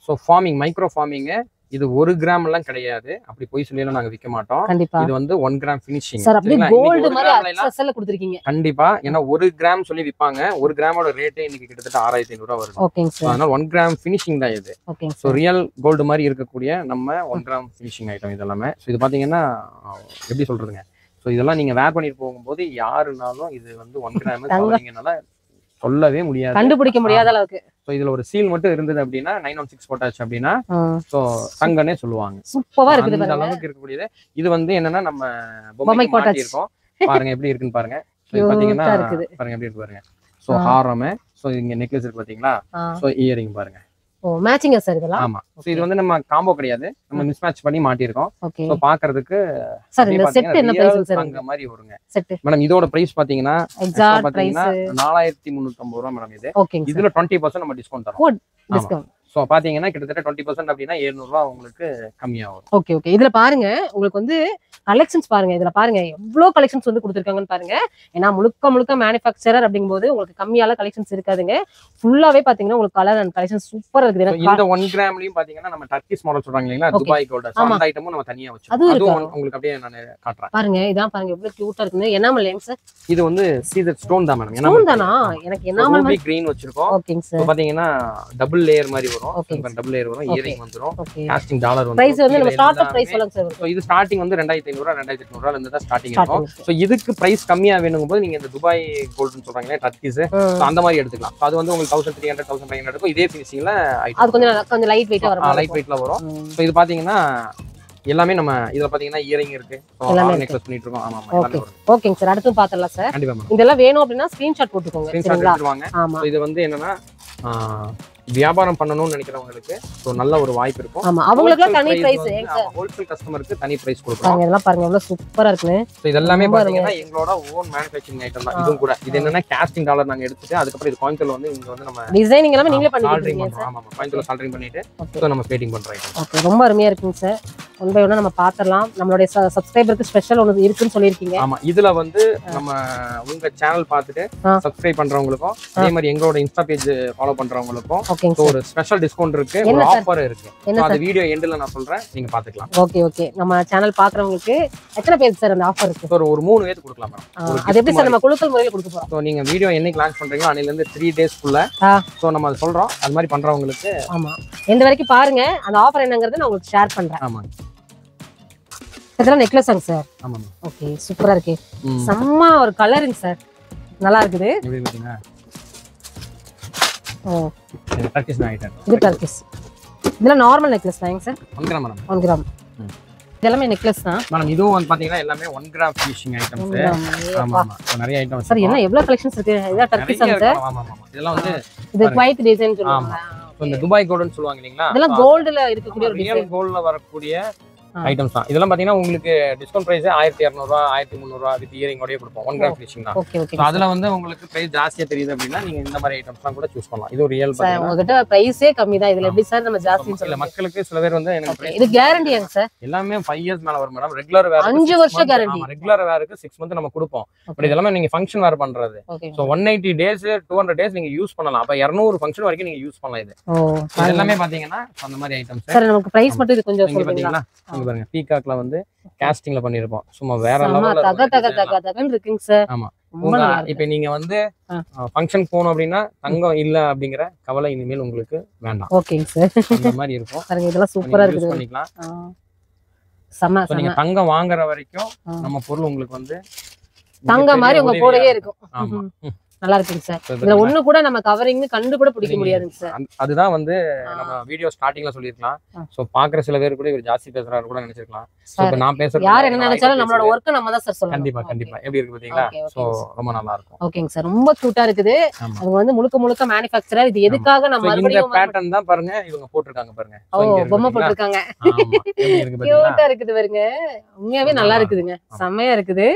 So forming micro forming. இது 1 கிராம் எல்லாம் கிடையாது. அப்படி போய் சொல்லலாம் நாங்க விக்க மாட்டோம். இது வந்து 1 கிராம் ஃபினிஷிங். சார் அப்படியே கோல்ட் மாதிரி அச்சல்ல கொடுத்திருக்கீங்க. கண்டிப்பா. ஏன்னா 1 கிராம் சொல்லி விப்பாங்க. 1 கிராமோட ரேட்டே இன்னைக்கு கிட்டத்தட்ட 6500 ரூபாய் வருது. ஓகேங்க சார். அதனால 1 கிராம் ஃபினிஷிங் தான் இது. ஓகேங்க சோ ரியல் கோல்ட் மாதிரி இருக்கக்கூடிய நம்ம 1 கிராம் ஃபினிஷிங் ஐட்டம் இதெல்லாமே. சோ இது பாத்தீங்கன்னா எப்படி சொல்றதுங்க? சோ இதெல்லாம் நீங்க வேர் பண்ணிட்டு போகும்போது யாருனாலும் இது வந்து 1 கிராம் கவரிங்னால சொல்லவே முடியாது. கண்டுபிடிக்க முடியாத அளவுக்கு. சோ இதுல ஒரு சீல் மட்டும் இருந்தது அப்படின்னா 916 போட்டாச்சு அப்படின்னா சோ தங்கனே சொல்லுவாங்க. சூப்பரா இருக்குது அந்த அளவுக்கு இருக்கக்கூடியது. இது வந்து என்னன்னா நம்ம பொம்மை மாட்டி இருக்கோம். பாருங்க எப்படி இருக்குன்னு பாருங்க. சோ பாத்தீங்கன்னா பாருங்க எப்படி இருக்கு பாருங்க. சோ ஹாரம். சோ இங்க நெக்லஸ் இருக்கு பாத்தீங்களா? சோ இயரிங் பாருங்க. மேட்சிங்கா சார் இதெல்லாம்? ஆமா. சோ இது வந்து நம்ம காம்போ கிடையாது. நம்ம மிஸ் மேட்ச் பண்ணி மாட்டி இருக்கோம். சோ பாக்குறதுக்கு சார் இந்த செட் என்ன பிரைஸ் சார்? அங்க மாதிரி வருங்க. செட். மேடம் இதோட பிரைஸ் பாத்தீங்கன்னா எக்ஸாக்ட் பிரைஸ் 4350 ரூபாய் மேடம் இது. இதுல 20% நம்ம டிஸ்கவுண்ட் தரோம். டிஸ்கவுண்ட். சோ பாத்தீங்கன்னா கிட்டத்தட்ட 20% அப்படினா 700 ரூபாய் உங்களுக்கு கம்மியா வரும். Okay okay. இதுல பாருங்க உங்களுக்கு வந்து கலெக்ஷன்ஸ் பாருங்க. இதுல பாருங்க எவ்வளவு கலெக்ஷன்ஸ் வந்து கொடுத்திருக்காங்கன்னு பாருங்க. ஏன்னா முழுக்க மேனுஃபேக்சரர் அப்படிங்கும்போது உங்களுக்கு கம்மியால கலெக்ஷன்ஸ் இருக்காதுங்க. ஃபுல்லாவே பாத்தீங்கன்னா உங்களுக்கு கலர் அண்ட் கலெக்ஷன் சூப்பரா இருக்குது. இந்த 1 கிராம்லயும் பாத்தீங்கன்னா நம்ம டர்க்கிஷ் மாடல் சொல்றாங்க இல்லீங்களா? Dubai gold. அந்த ஐட்டமும் நம்ம தனியா வச்சிருக்கோம். அதுவும் உங்களுக்கு அப்படியே நான் காட்றேன். பாருங்க இதான் பாருங்க எவ்வளவு கியூட்டா இருக்குன்னு. எனாமல் லேம் சார்? இது வந்து சீசர் ஸ்டோன் தான் மேடம். ஸ்டோன் தானா? எனக்கு எனாமல் ரூபி கிரீன் வச்சிருக்கோம். ஓகேங்க சார். பாத்தீங்கன்னா டபுள் லேயர் மாதிரி வரும். டபுள் லேயர் வரும். இயரிங் வந்துரும். காஸ்டிங் டாலர் வந்து பிரைஸ் வந்து நம்ம ஸ்டார்ட் அப் பிரைஸ் சொல்லுங்க சார். சோ இது ஸ்டார்டிங் வந்து 2500 2800 ரூபாயில இருந்து தான் ஸ்டார்டிங் இருக்கும். சோ இதுக்கு பிரைஸ் கம்மியா வேணுங்கும்போது நீங்க இந்த துபாய் கோல்ட்னு சொல்றாங்களே டர்க்கிஸ் சோ அந்த மாதிரி எடுத்துக்கலாம். சோ அது வந்து உங்களுக்கு 1300 1500 இருக்கும். இதே ஃபினிஷிங்ல ஐட்டம் அது கொஞ்சம் லைட் வெயிட்டா வரும். லைட் வெயிட்ல வரும். சோ இது பாத்தீங்கன்னா எல்லாமே நம்ம இதுல பாத்தீங்கன்னா இயரிங் இருக்கு. எல்லாமே நெக்லஸ் பண்ணிட்டு இருக்கோம். ஆமா ஆமா. ஓகேங்க சார். அடுத்து பாத்தறலாம் சார். கண்டிப்பா மேம். இதெல்லாம் வேணும் அப்படினா ஸ்கிரீன்ஷாட் போட்டுக்கோங்க. சரிங்களா? ஆமா. இது வந்து என்னன்னா வியாபாரம் பண்ணணும்னு நினைக்கிறவங்களுக்கு சோ நல்ல ஒரு வாய்ப்பு இருக்கும். ஆமா அவங்களுக்கு தனி பிரைஸ். ஹோல்சேல் கஸ்டமருக்கு தனி பிரைஸ் கொடுப்போம். இதெல்லாம் பாருங்க எவ்வளவு சூப்பரா இருக்குன்னு. சோ இதெல்லாம் பாத்தீங்கன்னா எங்களோட ஓன் மேனுஃபேக்சரிங் ஐட்டம் தான். இதுவும் கூட இது என்னன்னா காஸ்டிங் டாலர் நாங்க எடுத்துட்டு அதுக்கு அப்புறம் இது கோயம்புத்தூர்ல வந்து இங்க வந்து நம்ம டிசைனிங் எல்லாம் நீங்களே பண்ணிட்டீங்க சார்? ஆமா கோயம்புத்தூர்ல சால்டரிங் பண்ணிட்டு சோ நம்ம பேட்டிங் பண்றோம். ஓகே ரொம்ப அருமையா இருக்குங்க சார். ஒன் பை ஒன்னா நம்ம பாத்துறலாம். நம்மளுடைய சப்ஸ்கிரைபருக்கு ஸ்பெஷல் ஒன்னு இருக்குன்னு சொல்லிருக்கீங்க. ஆமா இதுல வந்து நம்ம உங்க சேனல் பார்த்துட்டு சப்ஸ்கிரைப் பண்றவங்களுக்கும் அதே மாதிரி எங்களோட இன்ஸ்டா பேஜ் ஃபாலோ பண்றவங்களுக்கும் ஒரு ஸ்பெஷல் டிஸ்கவுண்ட் இருக்கு. ஒரு ஆஃபர் இருக்கு. அந்த வீடியோ எண்ட்ல நான் சொல்றேன். நீங்க பாத்துக்கலாம். Okay okay. நம்ம சேனல் பாக்குறவங்களுக்கு எத்தனை பேர் சார் அந்த ஆஃபர் இருக்கு? ஒரு 3 பேருக்கு கொடுக்கலாம் மேடம். அது எப்படி சார் நம்ம குலுக்கல் முறையில கொடுக்க போறோம்? சோ நீங்க வீடியோ என்னைக்கு லான்ச் பண்றீங்களோ அன்னைல இருந்து 3 டேஸ்க்குள்ள சோ நம்ம அத சொல்றோம். அது மாதிரி பண்றவங்களுக்கு ஆமா எந்த வரைக்கும் பாருங்க. அந்த ஆஃபர் என்னங்கறது நான் உங்களுக்கு ஷேர் பண்றேன். ஆமா இதெல்லாம் நெக்லஸ்ங்க சார்? ஆமா. ஓகே சூப்பரா இருக்கு. செம்ம ஒரு கலரிங் சார். நல்லா இருக்குது. எப்படி பாத்தீங்க? ஓ இது டர்க்கிஷ் ஐட்டம். இது டர்க்கிஷ். இதெல்லாம் நார்மல் நெக்லஸ் தாங்க சார்? 1 gram madam. 1 கிராம். இதெல்லாம் நெக்லஸ் தான் மேடம். இதுவும் வந்து பாத்தீங்கன்னா எல்லாமே 1 கிராம் ஃபினிஷிங் ஐட்டம்ஸ். ஆமா ஆமா. நிறைய ஐட்டம்ஸ் சார். என்ன எவ்வளவு கலெக்ஷன்ஸ் இருக்கு. இது டர்க்கிஷ் சார்? ஆமா ஆமா. இதெல்லாம் வந்து இது குவைத் டிசைன் சொல்லுவாங்க. இந்த துபாய் கோல்ட்னு சொல்லுவாங்க இல்லீங்களா? இதெல்லாம் கோல்ட்ல இருக்கக்கூடிய ஒரு ரியல் கோல்ட்ல வரக்கூடிய ஐட்டம்ஸ் தான். இதெல்லாம் பாத்தீங்கன்னா உங்களுக்கு டிஸ்கவுண்ட் பிரைஸ் 1200 ரூபாய் 1300 ரூபாய் வித் இயரிங் ஓடே கொடுப்போம். 1 கிராம் ஃபினிஷிங் தான். Okay okay. அதுல வந்து உங்களுக்கு பிரைஸ் ஜாஸ்தியா தெரியுது அப்படினா நீங்க இந்த மாதிரி ஐட்டம்ஸ்லாம் கூட சூஸ் பண்ணலாம். இது ஒரு ரியல் சார். உங்ககிட்ட பிரைஸே கம்மி தான். இதுல எப்படி சார் நம்ம ஜாஸ்தி சொல்ல மக்களுக்கு சில பேர் வந்து எனக்கு இது கேரண்டியாங்க சார்? எல்லாமே 5 இயர்ஸ் மேல வரும் மேடம். ரெகுலர் வேர் 5 வருஷம் கேரண்டி. ரெகுலர் வேருக்கு 6 மந்த் நம்ம கொடுப்போம். பட் இதெல்லாம் நீங்க ஃபங்க்ஷன் வேர் பண்றது. சோ 180 டேஸ் 200 டேஸ் நீங்க யூஸ் பண்ணலாம். அப்ப 200 ஃபங்க்ஷன் வரைக்கும் நீங்க யூஸ் பண்ணலாம். இது எல்லாமே பாத்தீங்கன்னா அந்த மாதிரி ஐட்டம்ஸ் சார். நமக்கு பிரைஸ் மட்டும் இது கொஞ்சம் சொல்றீங்களா? இங்க பாருங்க பீகாக்ல வந்து காஸ்டிங்ல பண்ணிருப்போம். சும்மா வேற லெவல்ல தகன்னு இருக்குங்க சார். ஆமா. இப்போ நீங்க வந்து ஃபங்க்ஷன் போணும் அப்படின்னா தங்கம் இல்ல அப்படிங்கிற கவலை இனிமேல் உங்களுக்கு வேண்டாம். ஓகேங்க சார். அந்த மாதிரி இருக்கும். பாருங்க இதெல்லாம் சூப்பரா இருக்கு. யூஸ் பண்ணிக்கலாம். சம நீங்க தங்கம் வாங்குற வரைக்கும் நம்ம பொருள் உங்களுக்கு வந்து தங்க மாதிரி உங்க கூடவே இருக்கும். ஆமா. நல்லா இருக்குங்க சார். இதுல ஒண்ணு கூட நம்ம கவரிங் கண்டு கூட பிடிக்க முடியாதுங்க சார். அதுதான் வந்து நம்ம வீடியோ ஸ்டார்டிங்ல சொல்லிருக்கலாம். சோ பாக்குற சில பேர் கூட இவர் ஜாஸ்தி பேசுறாரு கூட நினைச்சிருக்கலாம். சோ இப்ப நான் பேசுறது யார் என்ன நினைச்சாலும் நம்மளோட வொர்க் நம்ம தான் சார் சொல்லணும். கண்டிப்பா கண்டிப்பா. எப்படி இருக்கு பாத்தீங்களா? சோ ரொம்ப நல்லா இருக்கும். ஓகேங்க சார். ரொம்ப கியூட்டா இருக்குது. அது வந்து முழுக்க மேனுஃபேக்சரர். இது எதுக்காக நம்ம மறுபடியும் இந்த பேட்டர்ன் தான் பாருங்க இவங்க போட்டுருக்காங்க பாருங்க. ஓ பொம்மை போட்டுருக்காங்க. கியூட்டா இருக்குது பாருங்க. உண்மையாவே நல்லா இருக்குதுங்க. செமையா இருக்குது.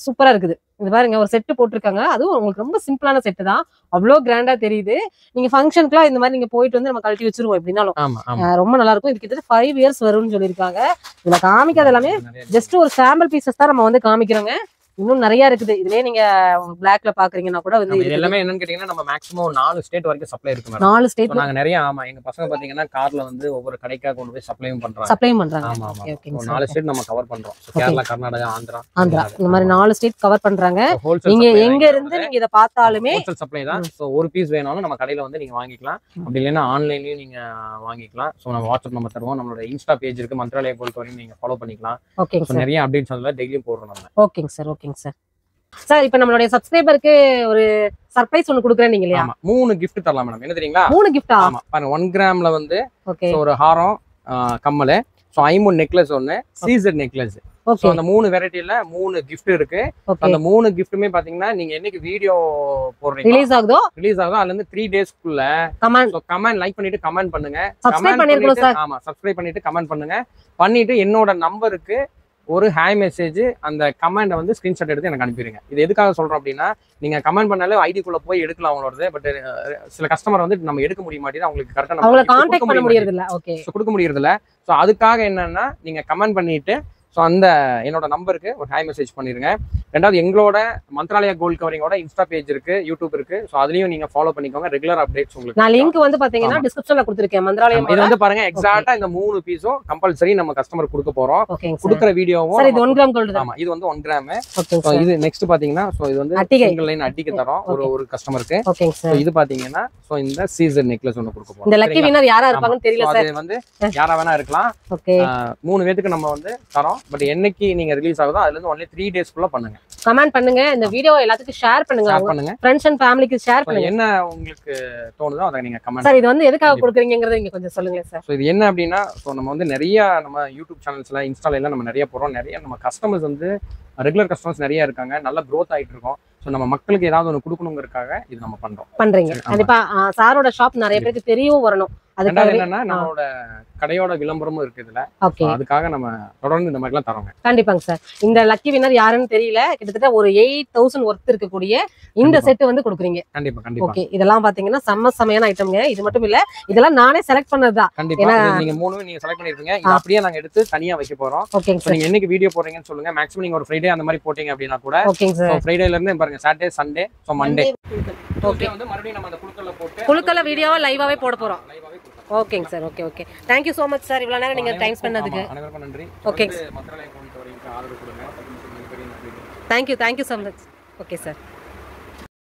சூப்பரா இருக்குது. இது பாருங்க ஒரு செட்டு போட்டிருக்காங்க. அதுவும் உங்களுக்கு ரொம்ப சிம்பிளான செட்டு தான். அவ்வளோ கிராண்டா தெரியுது. நீங்க ஃபங்க்ஷனுக்குலாம் இந்த மாதிரி நீங்க போயிட்டு வந்து நம்ம கழட்டி வச்சிருவோம் எப்படின்னாலும். ரொம்ப நல்லா இருக்கும். இது கிட்டத்தட்ட 5 இயர்ஸ் வரும்னு சொல்லியிருக்காங்க. இதுல காமிக்காத எல்லாமே ஜஸ்ட் ஒரு சாம்பிள் பீசஸ் தான் நம்ம வந்து காமிக்கிறோங்க. இன்னும் நிறைய இருக்குது. இதுலயே நீங்க பிளாக்ல பாக்குறீங்கன்னா கூட வந்து இது எல்லாமே என்னன்னு கேட்டீங்கன்னா நம்ம மேக்ஸிமம் 4 ஸ்டேட் வரைக்கும் சப்ளை இருக்கு மேடம். 4 ஸ்டேட் நாங்க நிறைய ஆமா எங்க பசங்க பாத்தீங்கன்னா கார்ல வந்து ஒவ்வொரு கடைக்கா கொண்டு போய் சப்ளையும் பண்றாங்க. ஆமா ஆமா. 4 ஸ்டேட் நம்ம கவர் பண்றோம். கேரளா, கர்நாடகா, ஆந்திரா இந்த மாதிரி 4 ஸ்டேட் கவர் பண்றாங்க. நீங்க எங்க இருந்து நீங்க இத பார்த்தாலுமே ஹோல்சேல் சப்ளை தான். சோ ஒரு பீஸ் வேணாலும் நம்ம கடையில வந்து நீங்க வாங்கிக்கலாம். அப்படி இல்லைன்னா ஆன்லைன்லயும் நீங்க வாங்கிக்கலாம். சோ நம்ம வாட்ஸ்அப் நம்பர் தருவோம். நம்மளோட இன்ஸ்டா பேஜ் இருக்கு மந்த்ராலயா கோல்ட் கவரிங் நீங்க ஃபாலோ பண்ணிக்கலாம். ஓகேங்க சார். நிறைய அப்டேட்ஸ் அதுல டெய்லியும் போடுறோம் நம்ம. ஓகேங்க சார். ஓகேங்க சார். சார் இப்போ நம்மளுடைய சப்ஸ்கிரைபருக்கு ஒரு சர்ப்ரைஸ் ஒன்னு குடுக்குறேன் நீங்க இல்லையா? ஆமா 3 gift தரலாம் மேடம். என்ன தெரியுங்களா? 3 gift-ஆ? ஆமா பாருங்க 1 கிராம்ல வந்து ஓகே ஒரு ஹாரம், கம்மல், சோ ஐமூன் நெக்லஸ் ஒன்னு, சீசர் நெக்லஸ். சோ அந்த 3 வெரைட்டில 3 gift இருக்கு. அந்த 3 giftமே பாத்தீங்கன்னா நீங்க என்னைக்கு வீடியோ போடுறீங்க ரிலீஸ் ஆகுதோ அதுல இருந்து 3 டேஸ்க்குள்ள கமெண்ட் லைக் பண்ணிட்டு கமெண்ட் பண்ணுங்க. சப்ஸ்கிரைப் பண்ணிருக்கணும் சார். ஆமா சப்ஸ்கிரைப் பண்ணிட்டு கமெண்ட் பண்ணுங்க. பண்ணிட்டு என்னோட நம்பருக்கு ஒரு ஹாய் மெசேஜ் அந்த கமெண்ட் வந்து ஸ்கிரீன்ஷாட் எடுத்து எனக்கு அனுப்பிடுங்க. இது எதுக்காக சொல்றோம் அப்படின்னா நீங்க கமெண்ட் பண்ணாலே ஐடிக்குள்ள போய் எடுக்கலாம் அவங்களோட. பட் சில கஸ்டமர் வந்து நம்ம எடுக்க முடிய மாட்டேங்குது. அவங்களுக்கு கரெக்டா அவங்களை கான்டாக்ட் பண்ண முடியறது இல்ல. ஓகே சோ கொடுக்க முடியறது இல்ல. சோ அதுக்காக என்னன்னா நீங்க கமெண்ட் பண்ணிட்டு சோ அந்த என்னோட நம்பருக்கு ஒரு ஹாய் மெசேஜ் பண்ணிருங்க. ரெண்டாவது எங்களோட மந்த்ராலயா கோல்ட் கவரிங்கோட இன்ஸ்டா பேஜ் இருக்கு, யூடியூப் இருக்கு. சோ அதுலயும் நீங்க ஃபாலோ பண்ணிக்கோங்க. ரெகுலர் அப்டேட்ஸ் உங்களுக்கு நான் லிங்க் வந்து பாத்தீங்கன்னா டிஸ்கிரிப்ஷன்ல கொடுத்திருக்கேன். மந்த்ராலயா இது வந்து பாருங்க எக்ஸாக்ட்டா இந்த 3 பீஸும் கம்பல்சரி நம்ம கஸ்டமர் கொடுக்க போறோம். கொடுக்கிற வீடியோவும் சார் இது 1 கிராம் கோல்ட் தான். ஆமா இது வந்து 1 கிராம். சோ இது நெக்ஸ்ட் பாத்தீங்கன்னா சோ இது வந்து சிங்கிள் லைன் அட்டிக்கு தரோம் ஒரு கஸ்டமருக்கு. ஓகேங்க சார். இது பாத்தீங்கன்னா சோ இந்த சீசர் நெக்லஸ் ஒன்னு கொடுக்க போறோம். இந்த லக்கி வினர் யாரா இருப்பாங்கன்னு தெரியல சார். அது வந்து யாரா வேணா இருக்கலாம். ஓகே 3 பேருக்கு நம்ம வந்து தரோம். பட் என்னைக்கு நீங்க ரிலீஸ் ஆகுதோ அதுல இருந்து only 3 டேஸ்க்குள்ள பண்ணுங்க. கமெண்ட் பண்ணுங்க. இந்த வீடியோ எல்லாத்துக்கும் ஷேர் பண்ணுங்க. ஃப்ரெண்ட்ஸ் அண்ட் ஃபேமிலிக்கு ஷேர் பண்ணுங்க. என்ன உங்களுக்கு தோணுதோ அத நீங்க கமெண்ட். சார் இது வந்து எதுக்காக கொடுக்குறீங்கங்கறத நீங்க கொஞ்சம் சொல்லுங்க சார். சோ இது என்ன அப்படினா சோ நம்ம வந்து நிறைய நம்ம யூடியூப் சேனல்ஸ்ல இன்ஸ்டால எல்லாம் நம்ம நிறைய போறோம். நிறைய நம்ம கஸ்டமர்ஸ் வந்து ரெகுலர் கஸ்டமர்ஸ் நிறைய இருக்காங்க. நல்ல growth ஆயிட்டு இருக்கோம். சோ நம்ம மக்களுக்கு ஏதாவது ஒன்னு கொடுக்கணும்ங்கறதுக்காக இது நம்ம பண்றீங்க. கண்டிப்பா சாரோட ஷாப் நிறைய பேருக்கு தெரியவும் வரணும். அதுக்காக என்னன்னா நம்மளோட கடையோட விளம்பரமும் இருக்கு இதுல. அதுக்காக நம்ம தொடர்ந்து இந்த மாதிரி எல்லாம் தரோங்க. கண்டிப்பாங்க சார். இந்த லக்கி வினர் யாருன்னு தெரியல. கிட்டத்தட்ட ஒரு 8000 ஒர்த் இருக்கக்கூடிய இந்த செட் வந்து கொடுக்குறீங்க. கண்டிப்பா கண்டிப்பா. ஓகே இதெல்லாம் பாத்தீங்கன்னா செமையான ஐட்டம்ங்க. இது மட்டும் இல்ல இதெல்லாம் நானே செலக்ட் பண்ணதுதான். கண்டிப்பா நீங்க 3 நீங்க செலக்ட் பண்ணிருக்கீங்க. இது அப்படியே நாங்க எடுத்து தனியா வைக்க போறோம். ஓகேங்க சார். நீங்க என்னைக்கு வீடியோ போடுறீங்கன்னு சொல்லுங்க. மேக்ஸிமம் நீங்க ஒரு ஃப்ரைடே அந்த மாதிரி போட்டீங்க அப்படினா கூட ஓகேங்க சார். ஃப்ரைடேல இருந்து பாருங்க Saturday Sunday so Monday okay வந்து மறுபடியும் நம்ம அந்த குலுக்கல்ல வீடியோவா லைவாவே போட போறோம். ஓகேங்க sir. Okay thank you so much sir. இவ்வளவு நேரம் நீங்க டைம் ஸ்பெண்ட் அனைவருக்கும் நன்றி. ஓகே மந்த்ராலயா கோல்ட் கவரிங்க்கு ஆதரவு கொடுங்க. Thank you so much. Okay sir.